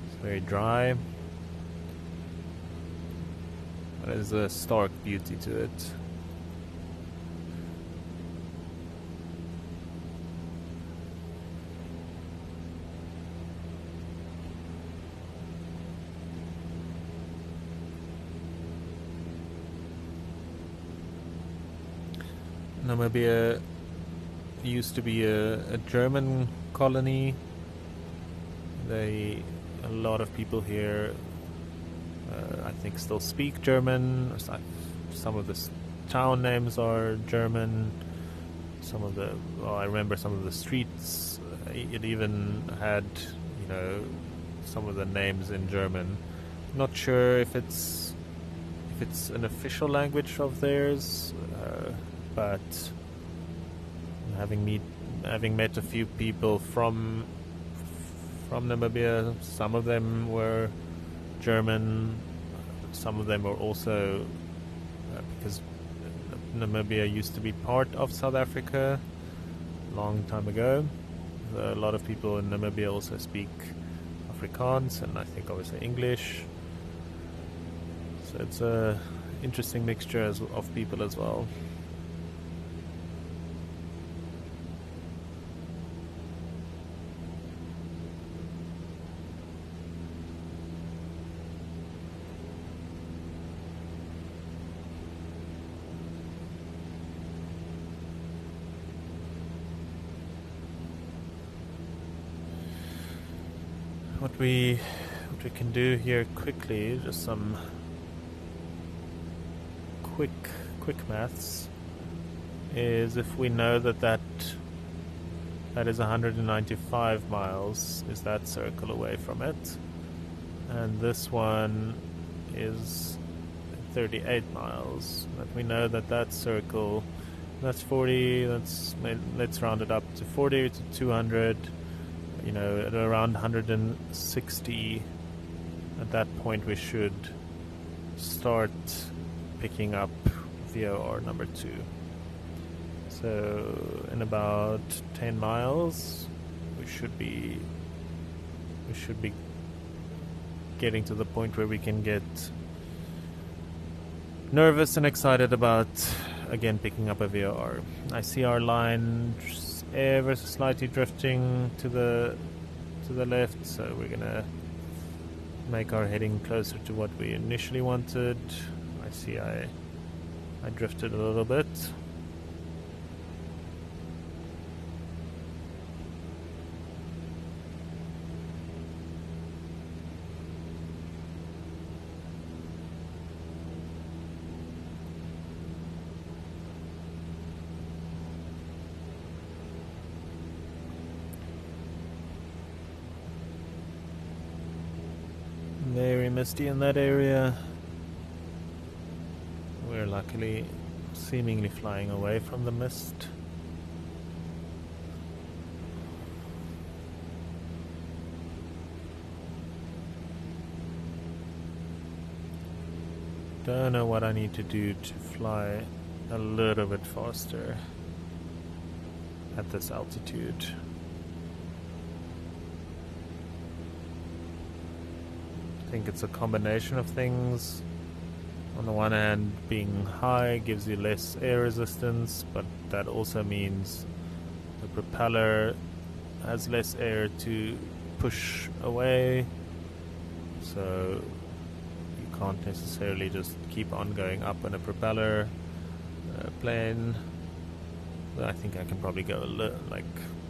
It's very dry, but there's a stark beauty to it. Namibia used to be a German colony. A lot of people here, I think, still speak German. Some of the town names are German. I remember some of the streets. It even had, you know, some of the names in German. Not sure if it's an official language of theirs. But having met a few people from Namibia, some of them were German, some of them were also because Namibia used to be part of South Africa a long time ago. A lot of people in Namibia also speak Afrikaans and I think obviously English. So it's a interesting mixture of people as well. What we can do here quickly, just some quick maths, is if we know that is 195 miles, is that circle away from it, and this one is 38 miles. But we know that circle, that's 40. Let's round it up to 40 to 200. You know, at around 160, at that point we should start picking up VOR number 2. So in about 10 miles we should be getting to the point where we can get nervous and excited about again picking up a VOR. I see our line ever so slightly drifting to the left, so we're gonna make our heading closer to what we initially wanted. I see I drifted a little bit. Very misty in that area. We're luckily seemingly flying away from the mist. Don't know what I need to do to fly a little bit faster at this altitude. I think it's a combination of things. On the one hand, being high gives you less air resistance, but that also means the propeller has less air to push away, so you can't necessarily just keep on going up in a propeller plane. I think I can probably go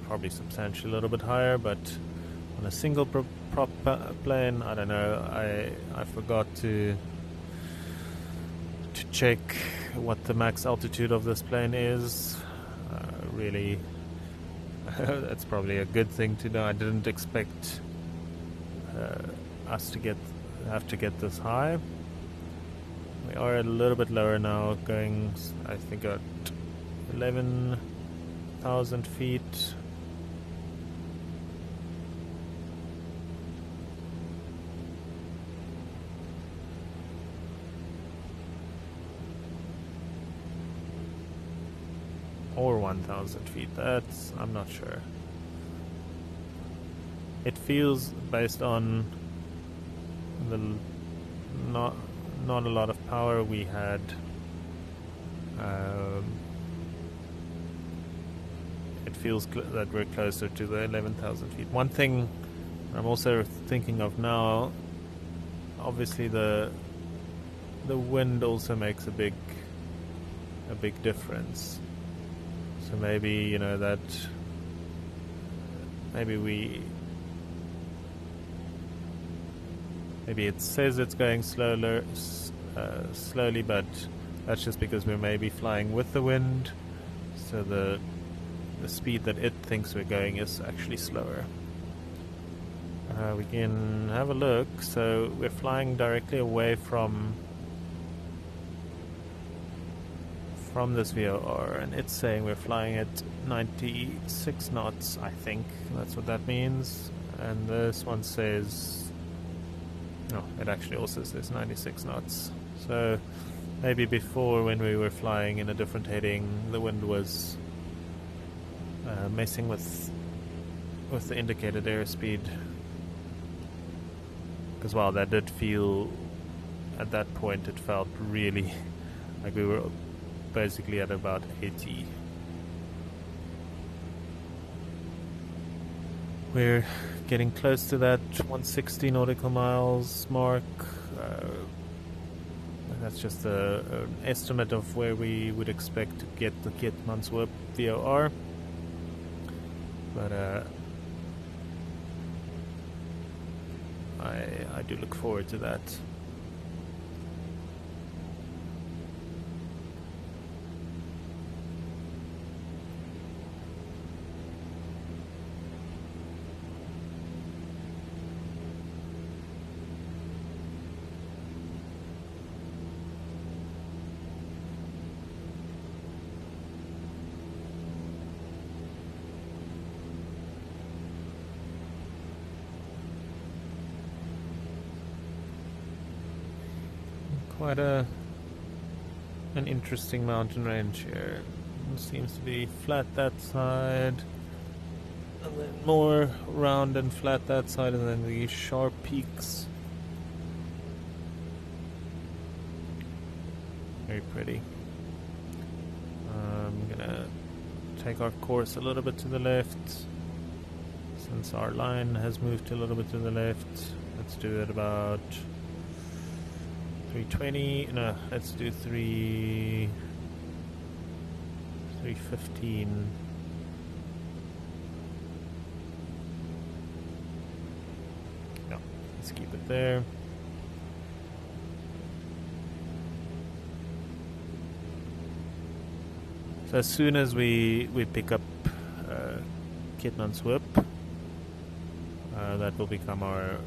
probably substantially a little bit higher, but on a single prop plane. I don't know. I forgot to check what the max altitude of this plane is. Really, that's probably a good thing to know. I didn't expect us to have to get this high. We are a little bit lower now, going I think at 11,000 feet. Or 1,000 feet, that's, I'm not sure. It feels, based on the not a lot of power we had, it feels that we're closer to the 11,000 feet. One thing I'm also thinking of now, obviously the wind also makes a big difference. So maybe, you know, that maybe it says it's going slowly, but that's just because we're maybe flying with the wind, so the speed that it thinks we're going is actually slower. We can have a look. So we're flying directly away from this VOR, and it's saying we're flying at 96 knots, I think that's what that means. And this one says, no, it actually also says 96 knots. So maybe before, when we were flying in a different heading, the wind was messing with the indicated airspeed. Because while that did feel, at that point it felt really like we were basically at about 80. We're getting close to that 160 nautical miles mark. That's just an estimate of where we would expect to get the Keetmanshoop VOR. But I do look forward to that. Quite an interesting mountain range here. It seems to be flat that side, and then more round and flat that side, and then these sharp peaks. Very pretty. I'm gonna take our course a little bit to the left, since our line has moved a little bit to the left. Let's do it about 320. No, let's do 315. No, let's keep it there. So as soon as we pick up Keetmanshoop, that will become our,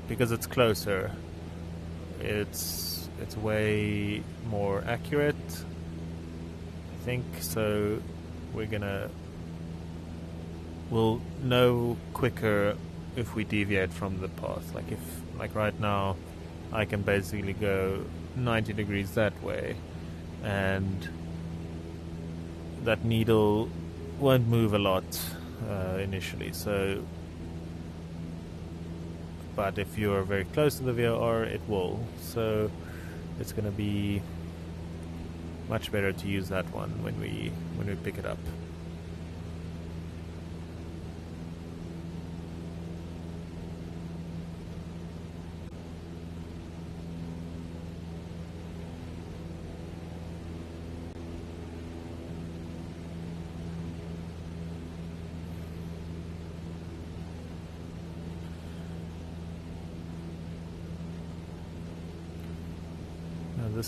because it's closer, it's way more accurate, I think. So we'll know quicker if we deviate from the path. Like right now, I can basically go 90 degrees that way, and that needle won't move a lot initially. So, but if you're very close to the VOR, it will. So it's going to be much better to use that one when we pick it up.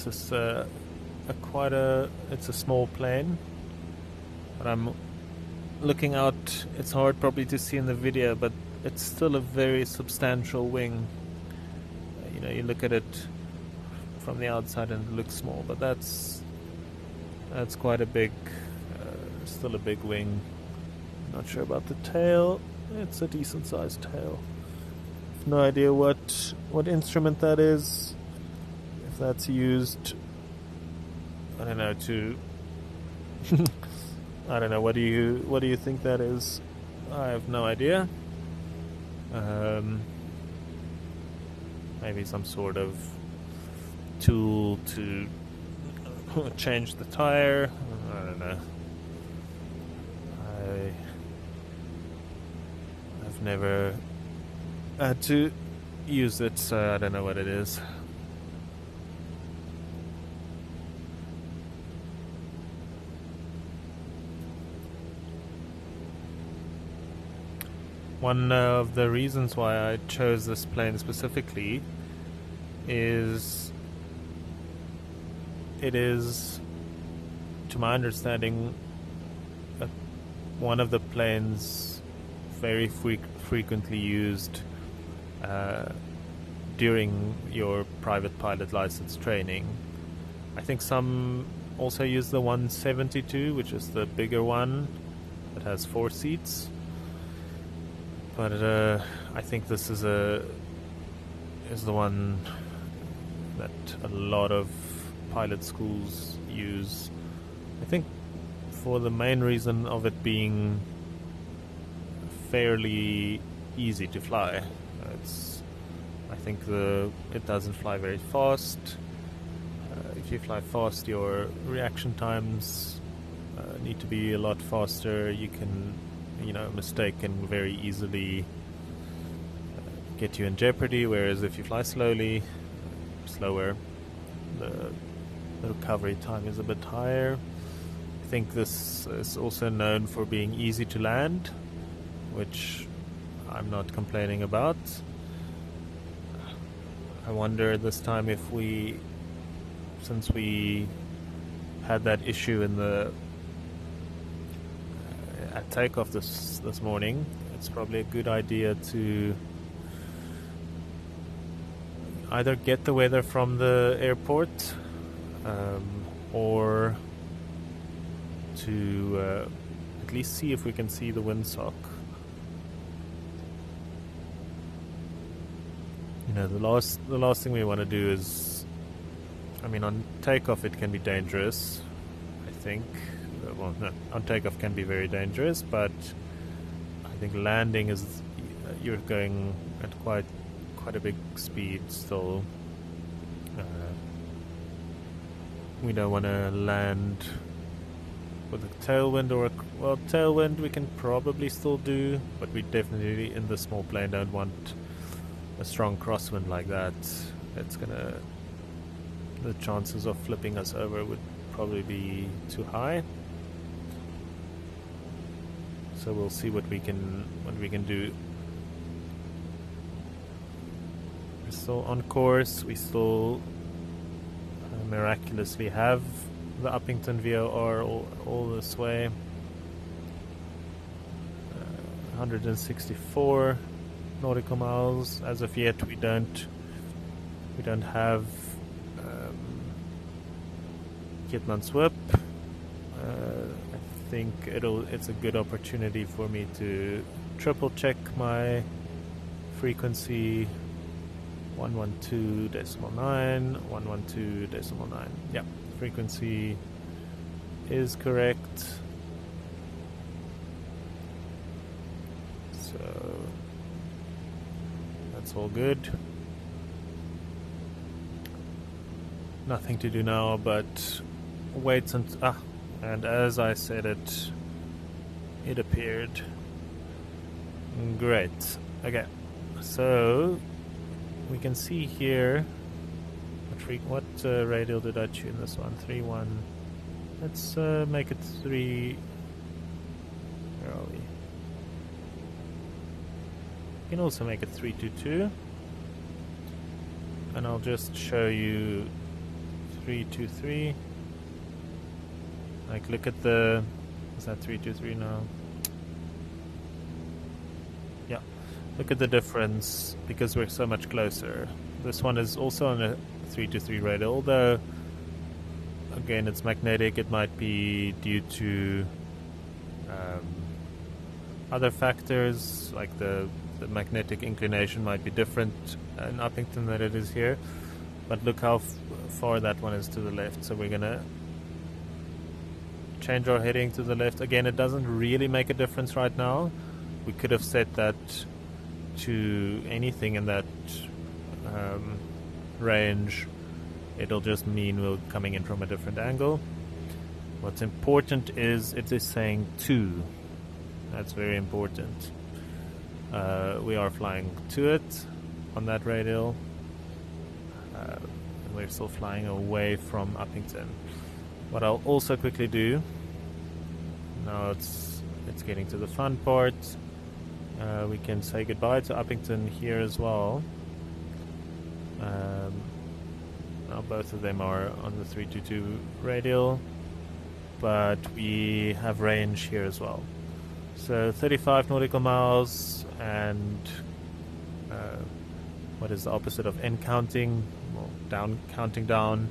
this is it's a small plane, but I'm looking out. It's hard probably to see in the video, but it's still a very substantial wing. You know, you look at it from the outside and it looks small, but that's quite a big, still a big wing. Not sure about the tail. It's a decent sized tail. No idea what instrument that is. If that's used, I don't know, to I don't know, what do you think that is? I have no idea. Maybe some sort of tool to change the tire. I don't know. I've never had to use it, so I don't know what it is. One of the reasons why I chose this plane specifically is it is, to my understanding, one of the planes very frequently used during your private pilot license training. I think some also use the 172, which is the bigger one that has 4 seats. But I think this is the one that a lot of pilot schools use. I think for the main reason of it being fairly easy to fly. I think it doesn't fly very fast. If you fly fast, your reaction times need to be a lot faster. You can, a mistake can very easily get you in jeopardy, whereas if you fly slower, the recovery time is a bit higher. I think this is also known for being easy to land, which I'm not complaining about. I wonder this time if since we had that issue at takeoff this morning, it's probably a good idea to either get the weather from the airport or to at least see if we can see the windsock. The last thing we want to do is, on takeoff it can be dangerous, I think. Well, no, on takeoff can be very dangerous, but I think landing is, you're going at quite a big speed still. We don't want to land with a tailwind tailwind we can probably still do, but we definitely in the small plane don't want a strong crosswind like that. The chances of flipping us over would probably be too high. So we'll see what we can do. We're still on course. We still miraculously have the Uppington VOR all this way. 164 nautical miles. As of yet, we don't have Keetmanshoop. I think it's a good opportunity for me to triple check my frequency. 112.9, 112.9. Yeah, frequency is correct. So that's all good. Nothing to do now but wait and as I said it appeared. Great. Okay, so we can see here what radial did I tune this one? 3.1. Let's make it 3. Where are we? You can also make it 322, and I'll just show you 323. Like, look at the... Is that 323 now? Yeah. Look at the difference because we're so much closer. This one is also on a 323 radial, although again it's magnetic. It might be due to other factors, like the magnetic inclination might be different in Uppington than it is here. But look how far that one is to the left. So we're gonna change our heading to the left. Again, it doesn't really make a difference right now. We could have set that to anything in that range. It'll just mean we're coming in from a different angle. What's important is it is saying 2. That's very important. We are flying to it on that radial. We're still flying away from Uppington. What I'll also quickly do, now it's getting to the fun part, we can say goodbye to Uppington here as well. Now both of them are on the 322 radial, but we have range here as well. So 35 nautical miles, and what is the opposite of N counting? Well, counting down.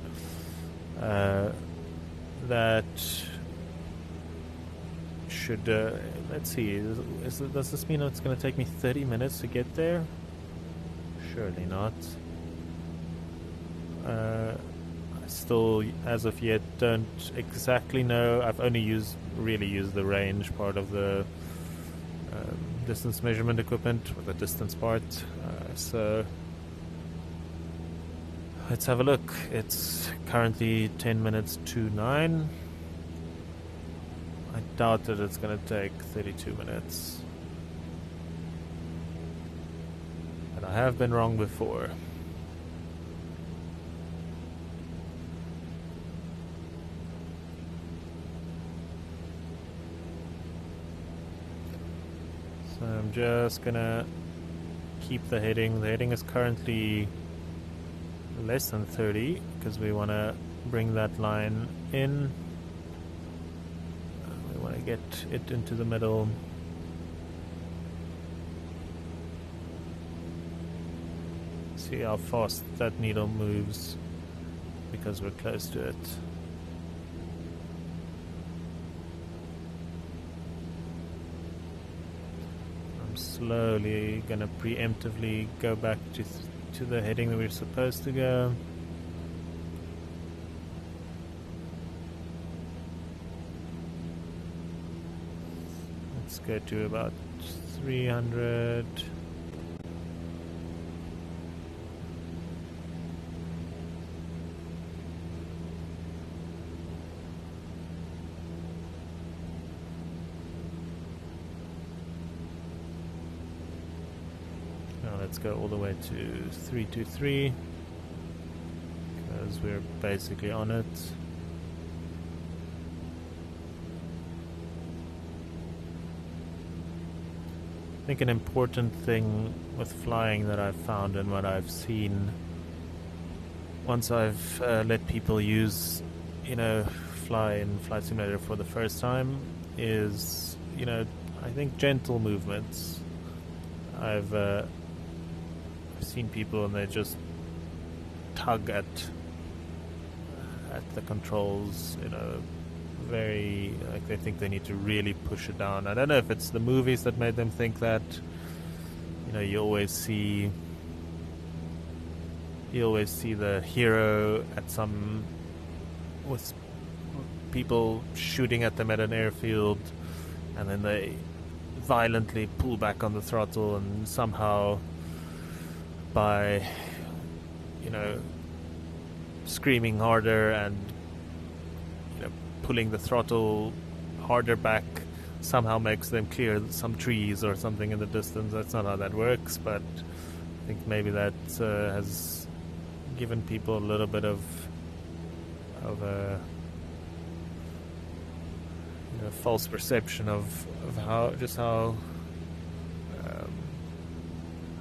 That should, let's see, does this mean it's going to take me 30 minutes to get there? Surely not. I still, as of yet, don't exactly know. I've only really used the range part of the distance measurement equipment, or the distance part. So let's have a look. It's currently 10 minutes to 9. I doubt that it's going to take 32 minutes. And I have been wrong before. So I'm just going to keep the heading. The heading is currently less than 30 because we want to bring that line in. We want to get it into the middle. See how fast that needle moves because we're close to it. I'm slowly gonna preemptively go back to the heading that we're supposed to go. Let's go to about 300. Let's go all the way to 323 because we're basically on it. I think an important thing with flying that I've found and what I've seen once I've let people use, fly in Flight Simulator for the first time is, I think gentle movements. I've seen people and they just tug at the controls, very, like they think they need to really push it down. I don't know if it's the movies that made them think that. You always see the hero with people shooting at them at an airfield, and then they violently pull back on the throttle, and somehow by screaming harder and pulling the throttle harder back somehow makes them clear some trees or something in the distance. That's not how that works, but I think maybe that has given people a little bit of a false perception of how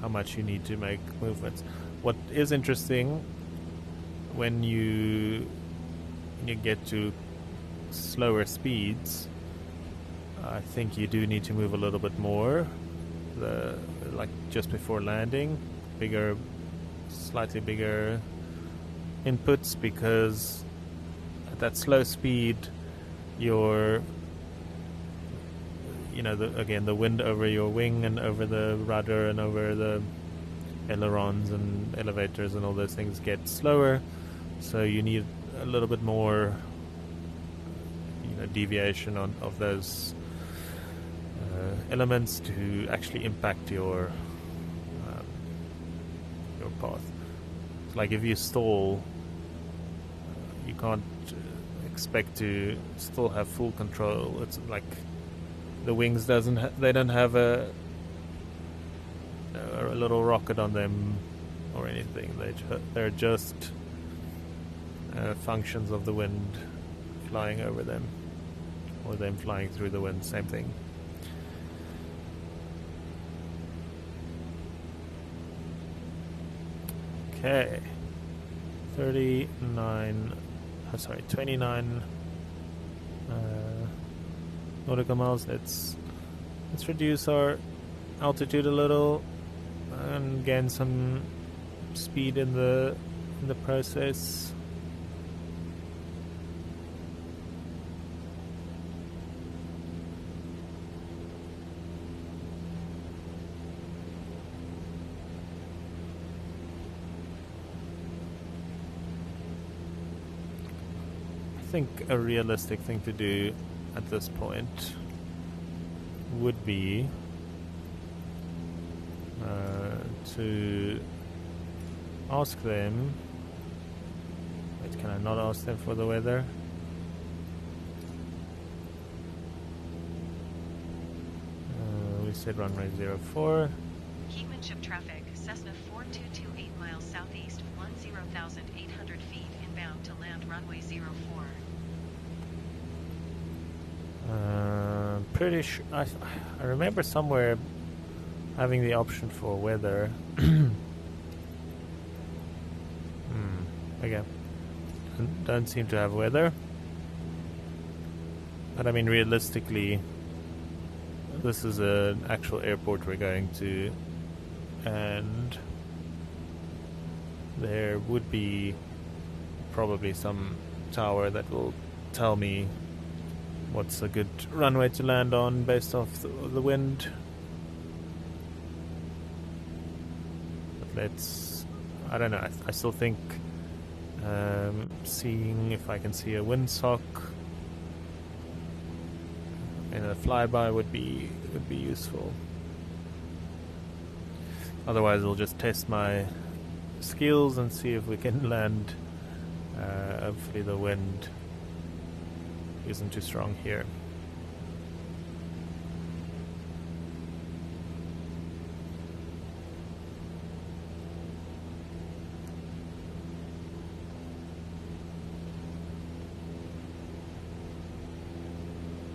much you need to make movements. What is interesting when you when you get to slower speeds, I think you do need to move a little bit more, like just before landing, slightly bigger inputs, because at that slow speed, again, the wind over your wing and over the rudder and over the ailerons and elevators and all those things get slower, so you need a little bit more deviation of those elements to actually impact your path. It's like if you stall, you can't expect to still have full control. It's like the wings they don't have a little rocket on them or anything. They're just functions of the wind flying over them, or them flying through the wind, same thing. Okay, 29 nautical miles. Let's reduce our altitude a little and gain some speed in the process. I think a realistic thing to do at this point would be to ask them. Wait, can I not ask them for the weather? We said runway 04. Keetmanshoop traffic, Cessna 4228 miles southeast, 10,800 feet, inbound to land runway 04. Pretty sure I remember somewhere having the option for weather. Okay, don't seem to have weather, but I mean, realistically, this is an actual airport we're going to, and there would be probably some tower that will tell me what's a good runway to land on based off the wind. But I don't know, I still think seeing if I can see a windsock in a flyby would be useful. Otherwise, we'll just test my skills and see if we can land. Hopefully the wind isn't too strong here.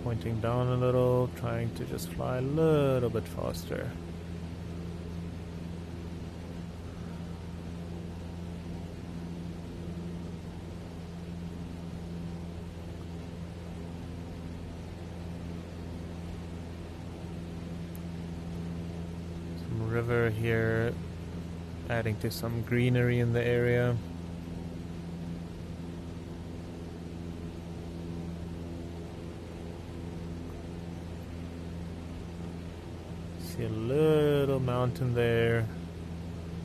Pointing down a little, trying to just fly a little bit faster. River here, adding to some greenery in the area. See a little mountain there,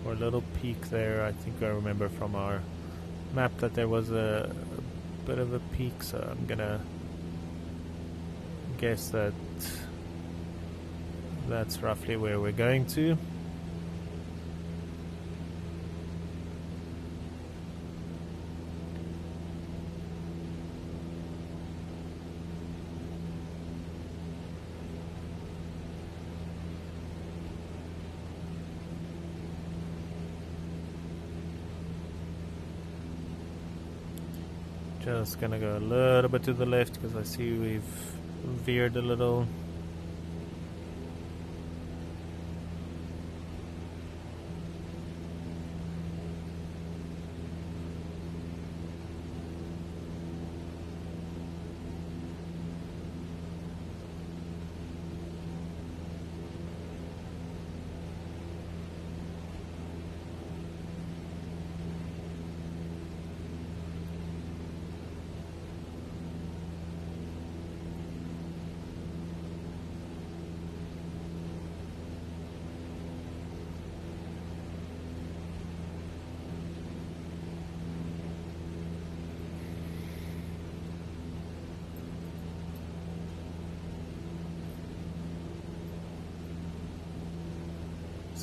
or a little peak there. I think I remember from our map that there was a bit of a peak, so I'm gonna guess that that's roughly where we're going to. Just gonna go a little bit to the left because I see we've veered a little.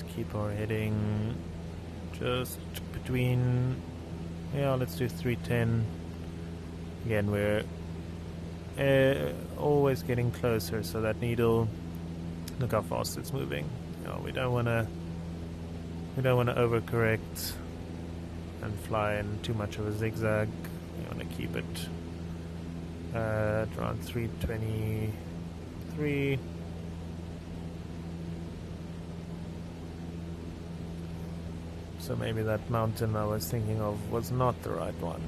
Let's keep our heading just between, yeah, let's do 310. Again, we're always getting closer, so that needle, look how fast it's moving. You know, we don't want to overcorrect and fly in too much of a zigzag. We want to keep it at around 323. So maybe that mountain I was thinking of was not the right one.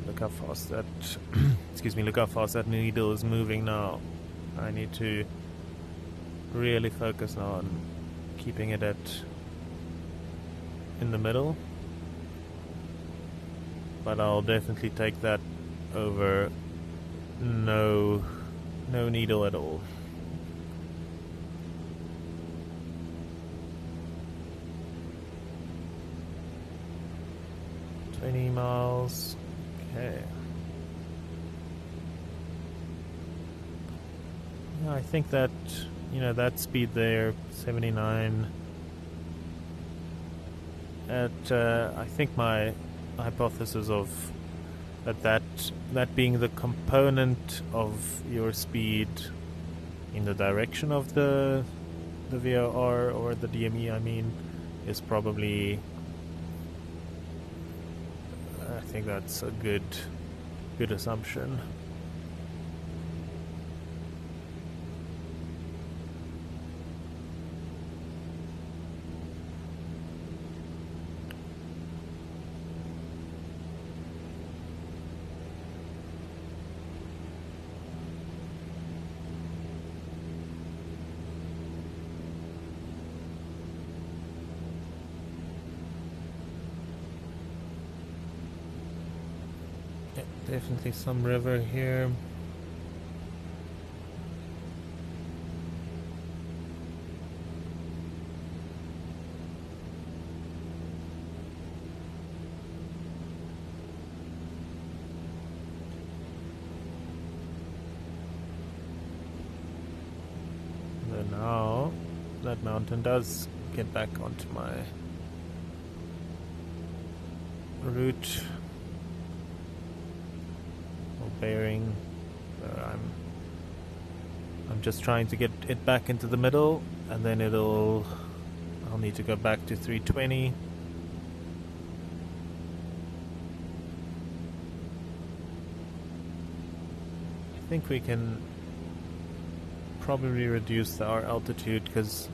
Look how fast that excuse me, look how fast that needle is moving now. I need to really focus on keeping it in the middle, but I'll definitely take that over no needle at all. $20 Okay. Yeah, I think that, that speed there, 79. I think my hypothesis of that being the component of your speed in the direction of the VOR or the DME, I mean, is probably, I think that's a good assumption. Definitely some river here. And now that mountain does get back onto my route. Bearing. I'm just trying to get it back into the middle, and then I'll need to go back to 320. I think we can probably reduce our altitude, because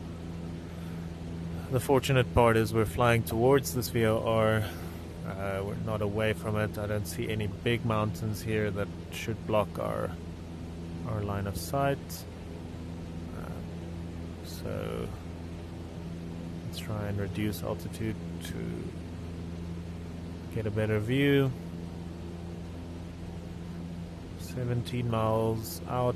the fortunate part is we're flying towards this VOR. We're not away from it. I don't see any big mountains here that should block our line of sight. So let's try and reduce altitude to get a better view. 17 miles out.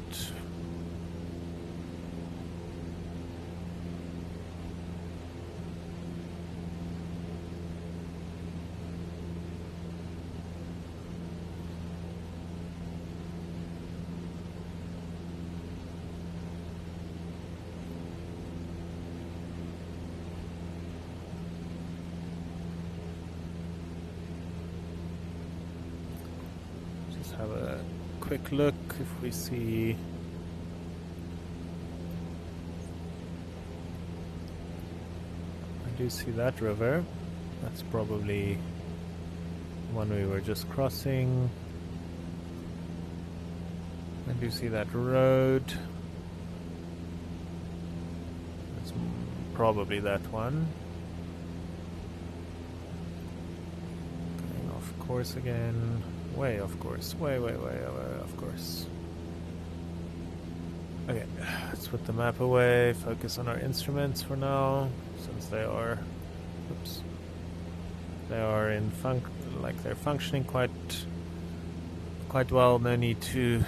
Have a quick look if we see I do see that river. That's probably one we were just crossing. I do see that road. That's probably that one. Going off course again. Way off course. Way off course. Okay, let's put the map away, focus on our instruments for now, since they are in they're functioning quite well. No need to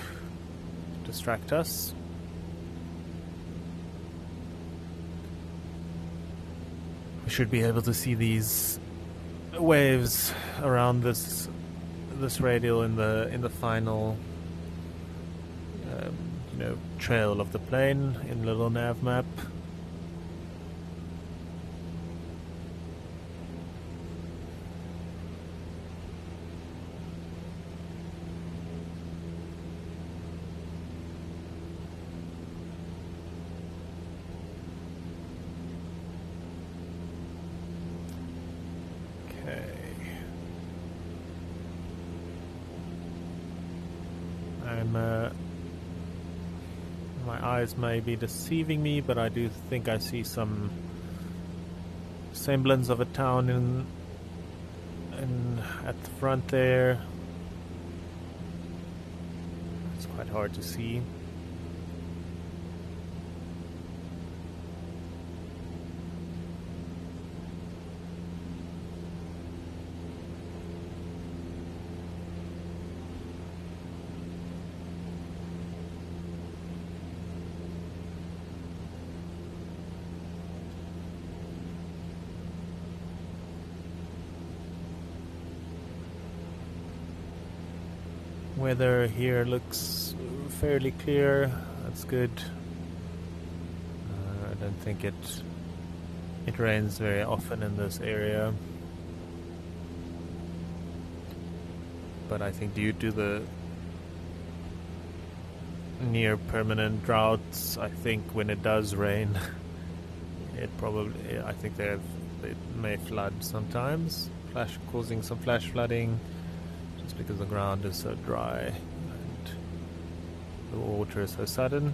distract us. should be able to see these waves around this radial in the final trail of the plane in little nav map. My eyes may be deceiving me, but I do think I see some semblance of a town in at the front there. It's quite hard to see. Weather here looks fairly clear. That's good. I don't think it rains very often in this area, but I think due to the near permanent droughts, I think when it does rain, I think it may flood sometimes, causing some flash flooding. Just because the ground is so dry and the water is so sudden.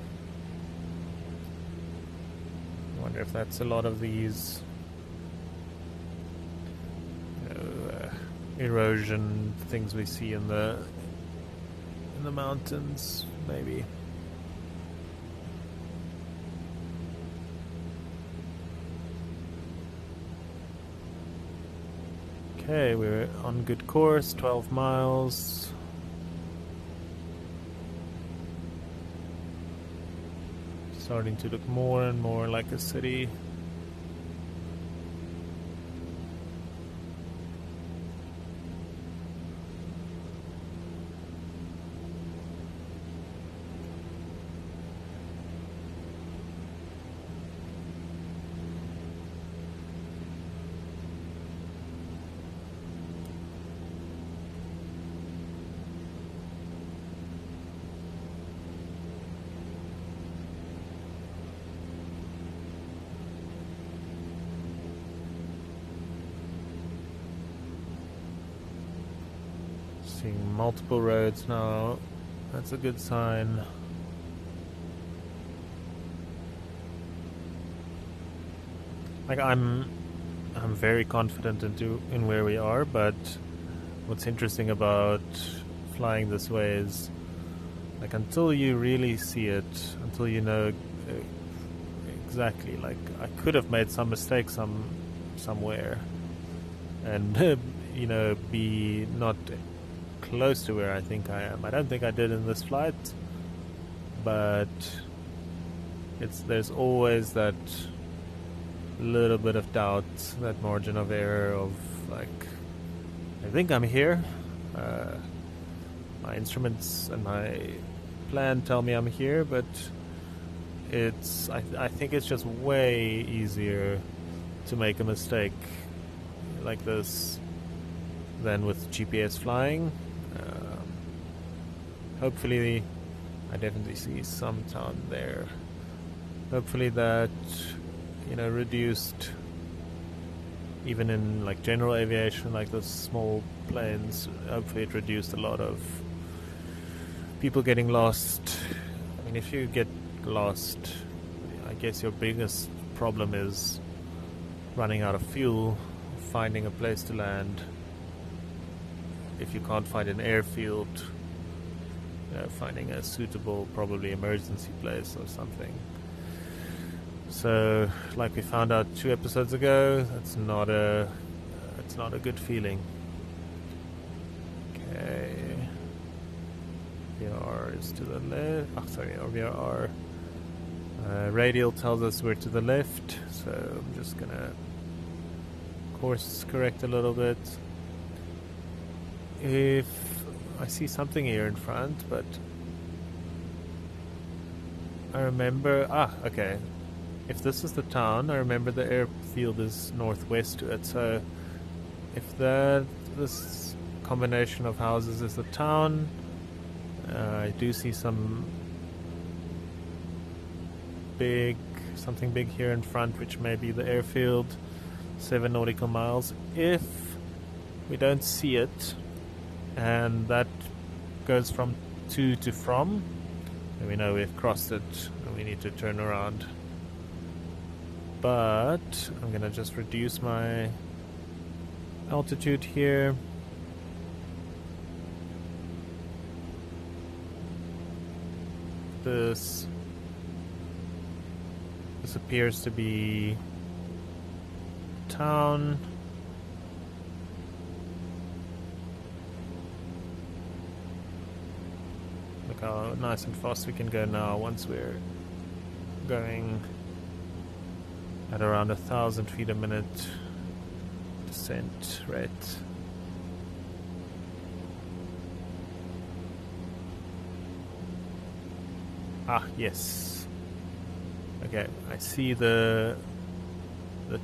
I wonder if that's a lot of these erosion things we see in the mountains, maybe. Okay, we're on good course, 12 miles. Starting to look more and more like a city. Seeing multiple roads now. That's a good sign. Like I'm very confident in where we are, but what's interesting about flying this way is like until you really see it, until you know exactly, like I could have made some mistake somewhere and be not close to where I think I am. I don't think I did in this flight, but there's always that little bit of doubt, that margin of error of like, I think I'm here. My instruments and my plan tell me I'm here, but I think it's just way easier to make a mistake like this than with GPS flying. Hopefully, I definitely see some town there. Hopefully that, reduced, even in like general aviation, like the small planes, hopefully it reduced a lot of people getting lost. I mean, if you get lost, I guess your biggest problem is running out of fuel, finding a place to land. If you can't find an airfield, finding a suitable, probably emergency place or something. So, like we found out 2 episodes ago, it's not a good feeling. Okay, VR is to the left. Our VR radial tells us we're to the left, so I'm just gonna course correct a little bit. If I see something here in front, but I remember, okay. If this is the town, I remember the airfield is northwest to it, so if this combination of houses is the town, I do see something big here in front, which may be the airfield, 7 nautical miles. If we don't see it, and that goes from to from, then we know we've crossed it and we need to turn around. But I'm gonna just reduce my altitude here. This appears to be town. Look how nice and fast we can go now once we're going at around 1,000 feet a minute descent rate. Yes. Okay, I see the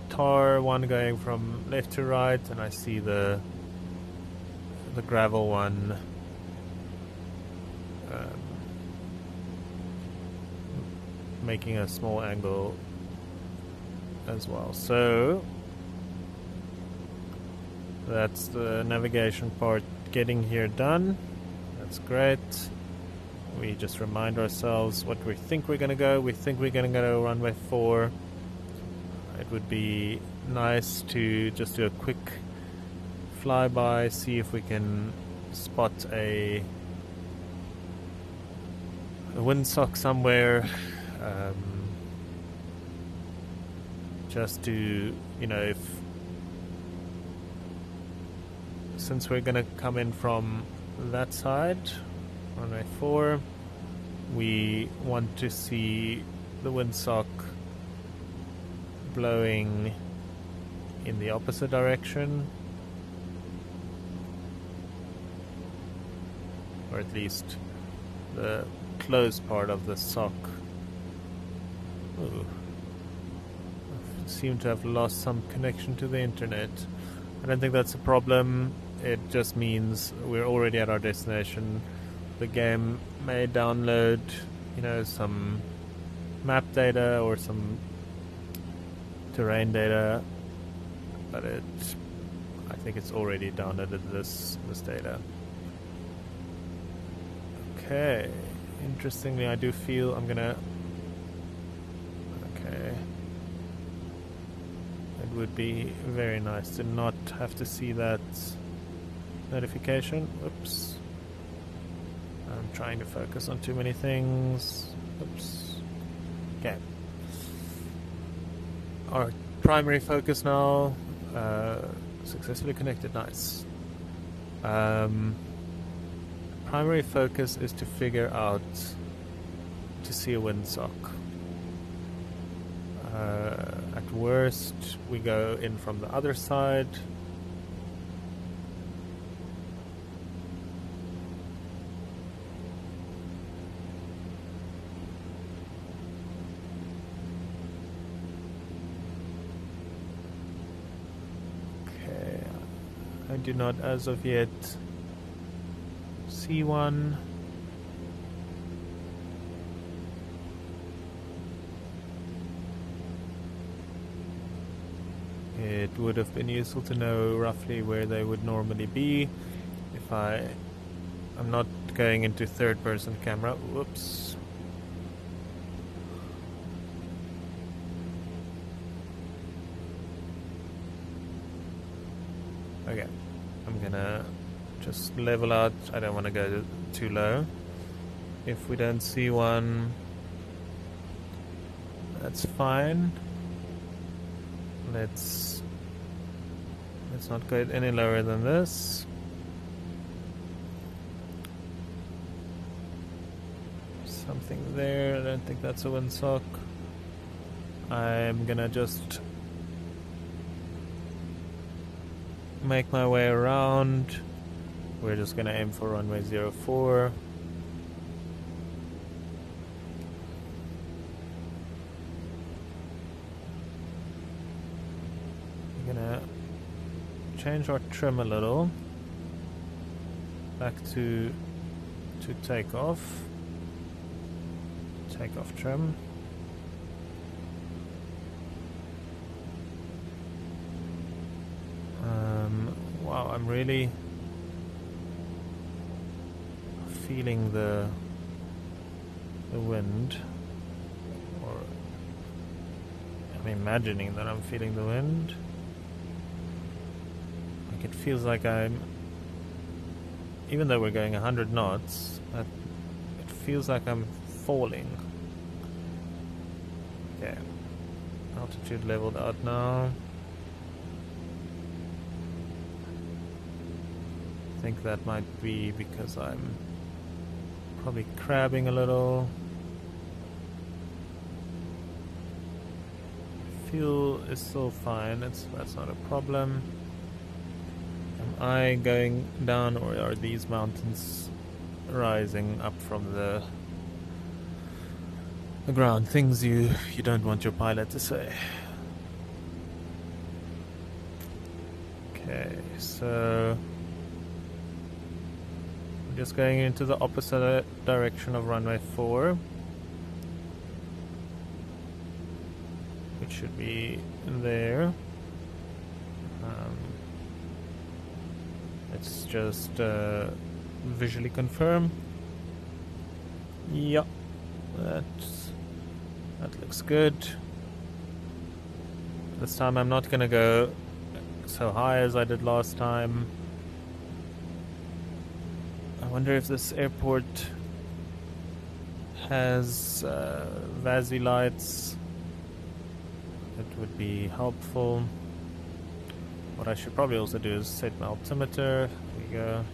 tar one going from left to right, and I see the gravel one making a small angle as well. So that's the navigation part getting here done. That's great. We just remind ourselves what we think we're going to go. We think we're going to go to runway 4. It would be nice to just do a quick flyby, see if we can spot a windsock somewhere. Just to, since we're going to come in from that side, runway 4, we want to see the windsock blowing in the opposite direction, or at least the closed part of the sock. Ooh. I seem to have lost some connection to the internet. I don't think that's a problem. It just means we're already at our destination. The game may download, some map data or some terrain data, but I think it's already downloaded this data. Okay, interestingly, I do feel I'm gonna. Okay, it would be very nice to not have to see that notification. Oops. I'm trying to focus on too many things. Oops. Okay. Our primary focus now. Successfully connected. Nice. Primary focus is to figure out to see a windsock. At worst, we go in from the other side. I do not as of yet see one. It would have been useful to know roughly where they would normally be. If I'm not going into third person camera. Whoops. Okay, I'm gonna just level out. I don't want to go too low. If we don't see one, that's fine. Let's not go any lower than this. Something there. I don't think that's a windsock. I'm gonna just make my way around. We're just gonna aim for runway 04. We're gonna change our trim a little. Back to takeoff. Takeoff trim. Wow, I'm really feeling the wind, or I'm imagining that I'm feeling the wind. Like it feels like I'm, even though we're going 100 knots, it feels like I'm falling. Okay, altitude leveled out now. I think that might be because I'm probably crabbing a little. Fuel is still fine, that's not a problem. Am I going down, or are these mountains rising up from the ground? Things you don't want your pilot to say. Okay, so we're just going into the opposite direction of runway 4, which should be there. Let's just visually confirm. Yep, that looks good. This time I'm not gonna go so high as I did last time. I wonder if this airport has VASI lights. It would be helpful. What I should probably also do is set my altimeter. There we go.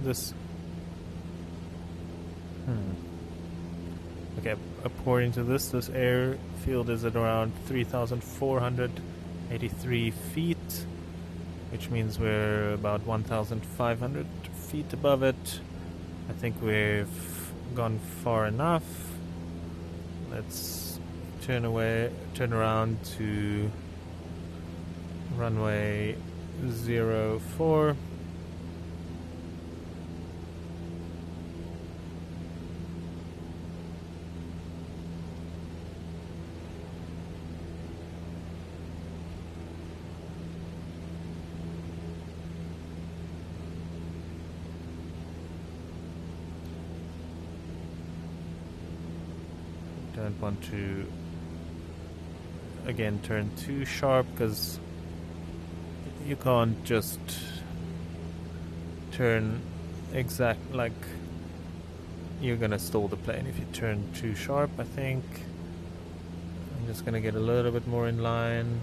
This. Okay, according to this airfield is at around 3,483 feet, which means we're about 1,500 feet above it. I think we've gone far enough. Let's turn around to runway 04. Don't want to again turn too sharp, because you can't just turn like you're gonna stall the plane if you turn too sharp. I think I'm just gonna get a little bit more in line.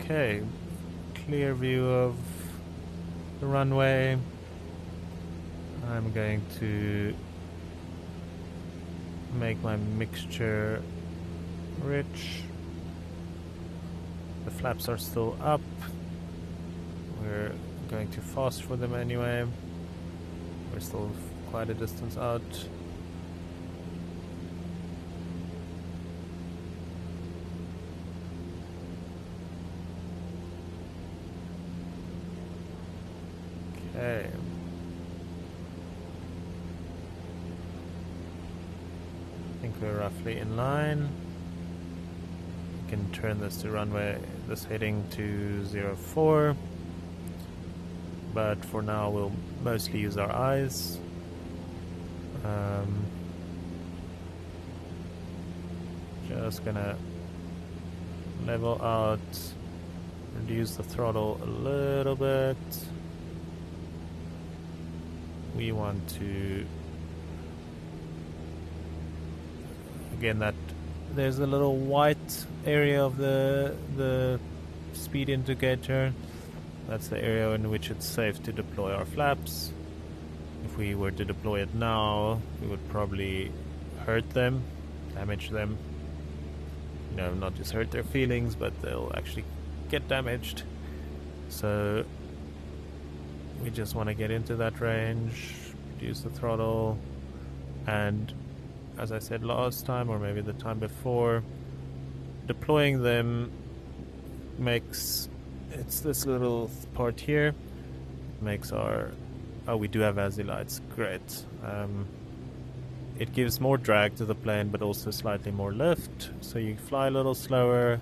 Okay, clear view of the runway. I'm going to make my mixture rich. The flaps are still up. We're going too fast for them anyway. We're still quite a distance out. Okay. I think we're roughly in line. We can turn this to this heading to 04. But for now we'll mostly use our eyes. Just gonna level out, reduce the throttle a little bit. We want to, again, that there's a little white area of the speed indicator. That's the area in which it's safe to deploy our flaps. If we were to deploy it now, we would probably hurt them, damage them. You know, not just hurt their feelings, but they'll actually get damaged. So we just want to get into that range, reduce the throttle, and as I said last time, or maybe the time before, deploying them makes, it's this little part here, makes our, oh, we do have ASI lights, great. It gives more drag to the plane, but also slightly more lift, so you fly a little slower,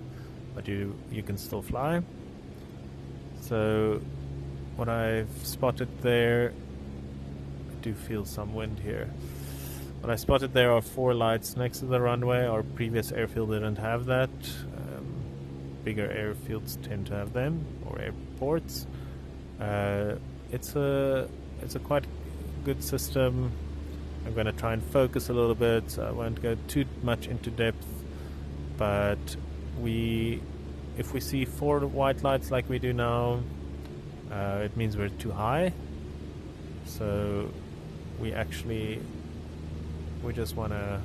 but you can still fly. So what I've spotted there, I do feel some wind here. What I spotted there are 4 lights next to the runway. Our previous airfield didn't have that. Bigger airfields tend to have them, or airports. It's a quite good system. I'm going to try and focus a little bit. I won't go too much into depth, but if we see 4 white lights like we do now, it means we're too high. So we just want to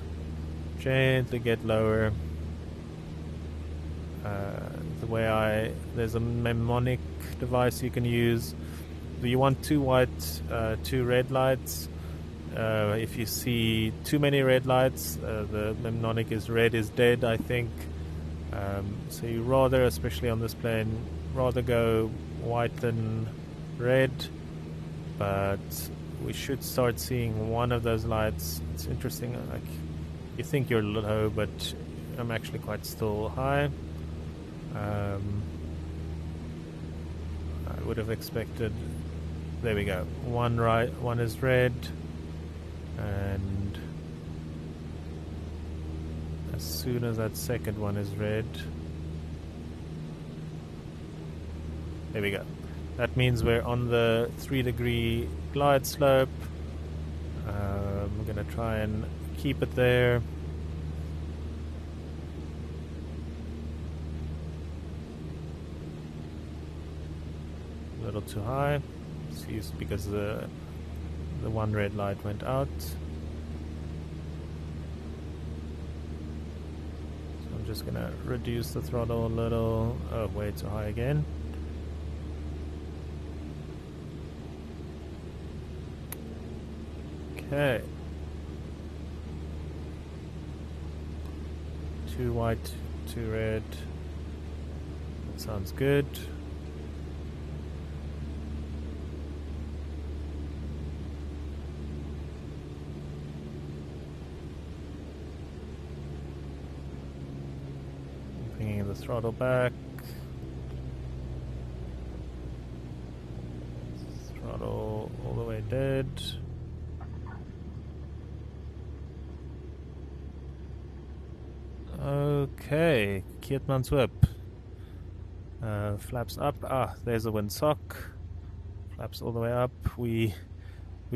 gently get lower. There's a mnemonic device you can use. You want 2 white, 2 red lights. If you see too many red lights, the mnemonic is red is dead, I think. So you rather, especially on this plane, rather go white than red. But we should start seeing one of those lights. It's interesting, like, you think you're low, but I'm actually quite still high. I would have expected, there we go, one is red, and as soon as that second one is red, there we go. That means we're on the 3-degree glide slope. We're going to try and keep it there. A little too high. See, because the one red light went out. So I'm just going to reduce the throttle a little. Oh, way too high again. Okay. 2 white, 2 red. That sounds good. Bringing the throttle back. Throttle all the way dead. Okay, Keetmanshoop. Flaps up. Ah, there's a windsock. Flaps all the way up. We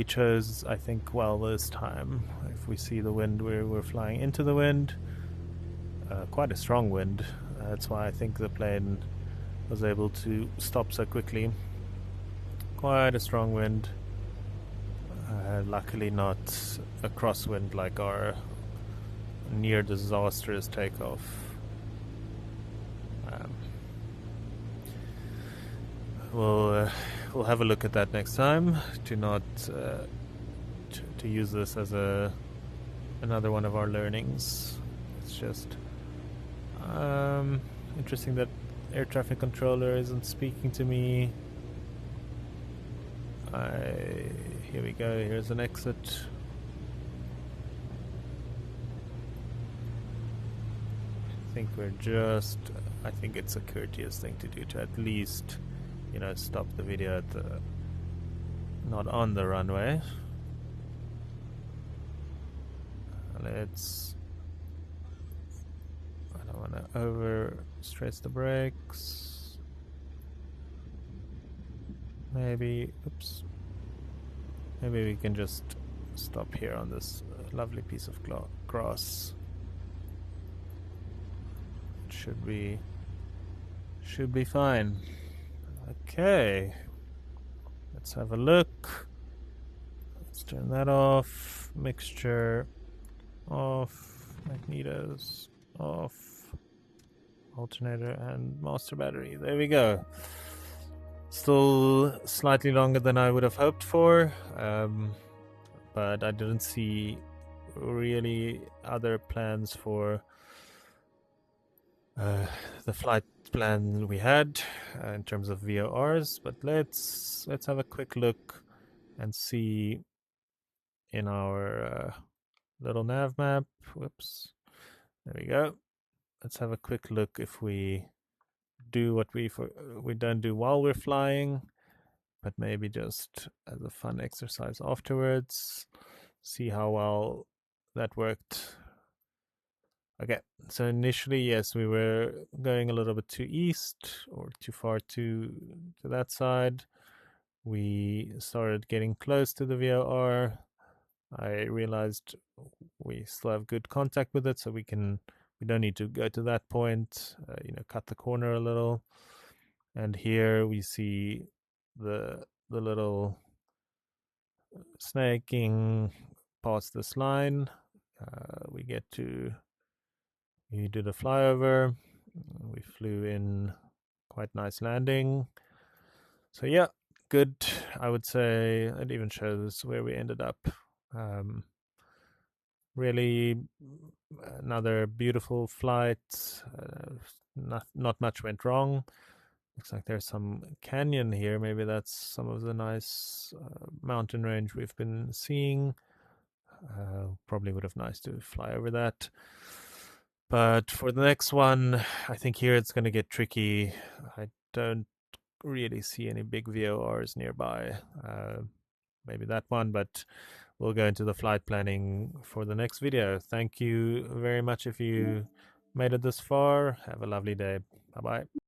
chose, I think, well this time. If we see the wind, we're flying into the wind. Quite a strong wind. That's why I think the plane was able to stop so quickly. Quite a strong wind. Luckily not a crosswind like our near disastrous takeoff. We'll have a look at that next time. To not to use this as another one of our learnings. It's just interesting that air traffic controller isn't speaking to me. Here we go. Here's an exit. I think it's a courteous thing to do, to at least, you know, stop the video at not on the runway. I don't don't want to overstress the brakes. Maybe, oops. Maybe we can just stop here on this lovely piece of grass. It should be fine. Okay. Let's have a look. Let's turn that off. Mixture off. Magnetos off. Alternator and master battery. There we go. Still slightly longer than I would have hoped for, but I didn't see really other plans for the flight plan we had in terms of VORs. But let's have a quick look and see in our little nav map. Whoops, there we go. Let's have a quick look if we do what we don't do while we're flying, but maybe just as a fun exercise afterwards. See how well that worked. Okay, so initially, yes, we were going a little bit too east or too far to that side. We started getting close to the VOR. I realized we still have good contact with it, so we don't need to go to that point. Cut the corner a little. And here we see the little snaking past this line. We did a flyover. We flew in, quite nice landing. So yeah, good. I would say it even shows where we ended up. Really, another beautiful flight. Not much went wrong. Looks like there's some canyon here. Maybe that's some of the nice mountain range we've been seeing. Probably would have nice to fly over that. But for the next one, I think here it's going to get tricky. I don't really see any big VORs nearby. Maybe that one, but we'll go into the flight planning for the next video. Thank you very much if you made it this far. Have a lovely day. Bye-bye.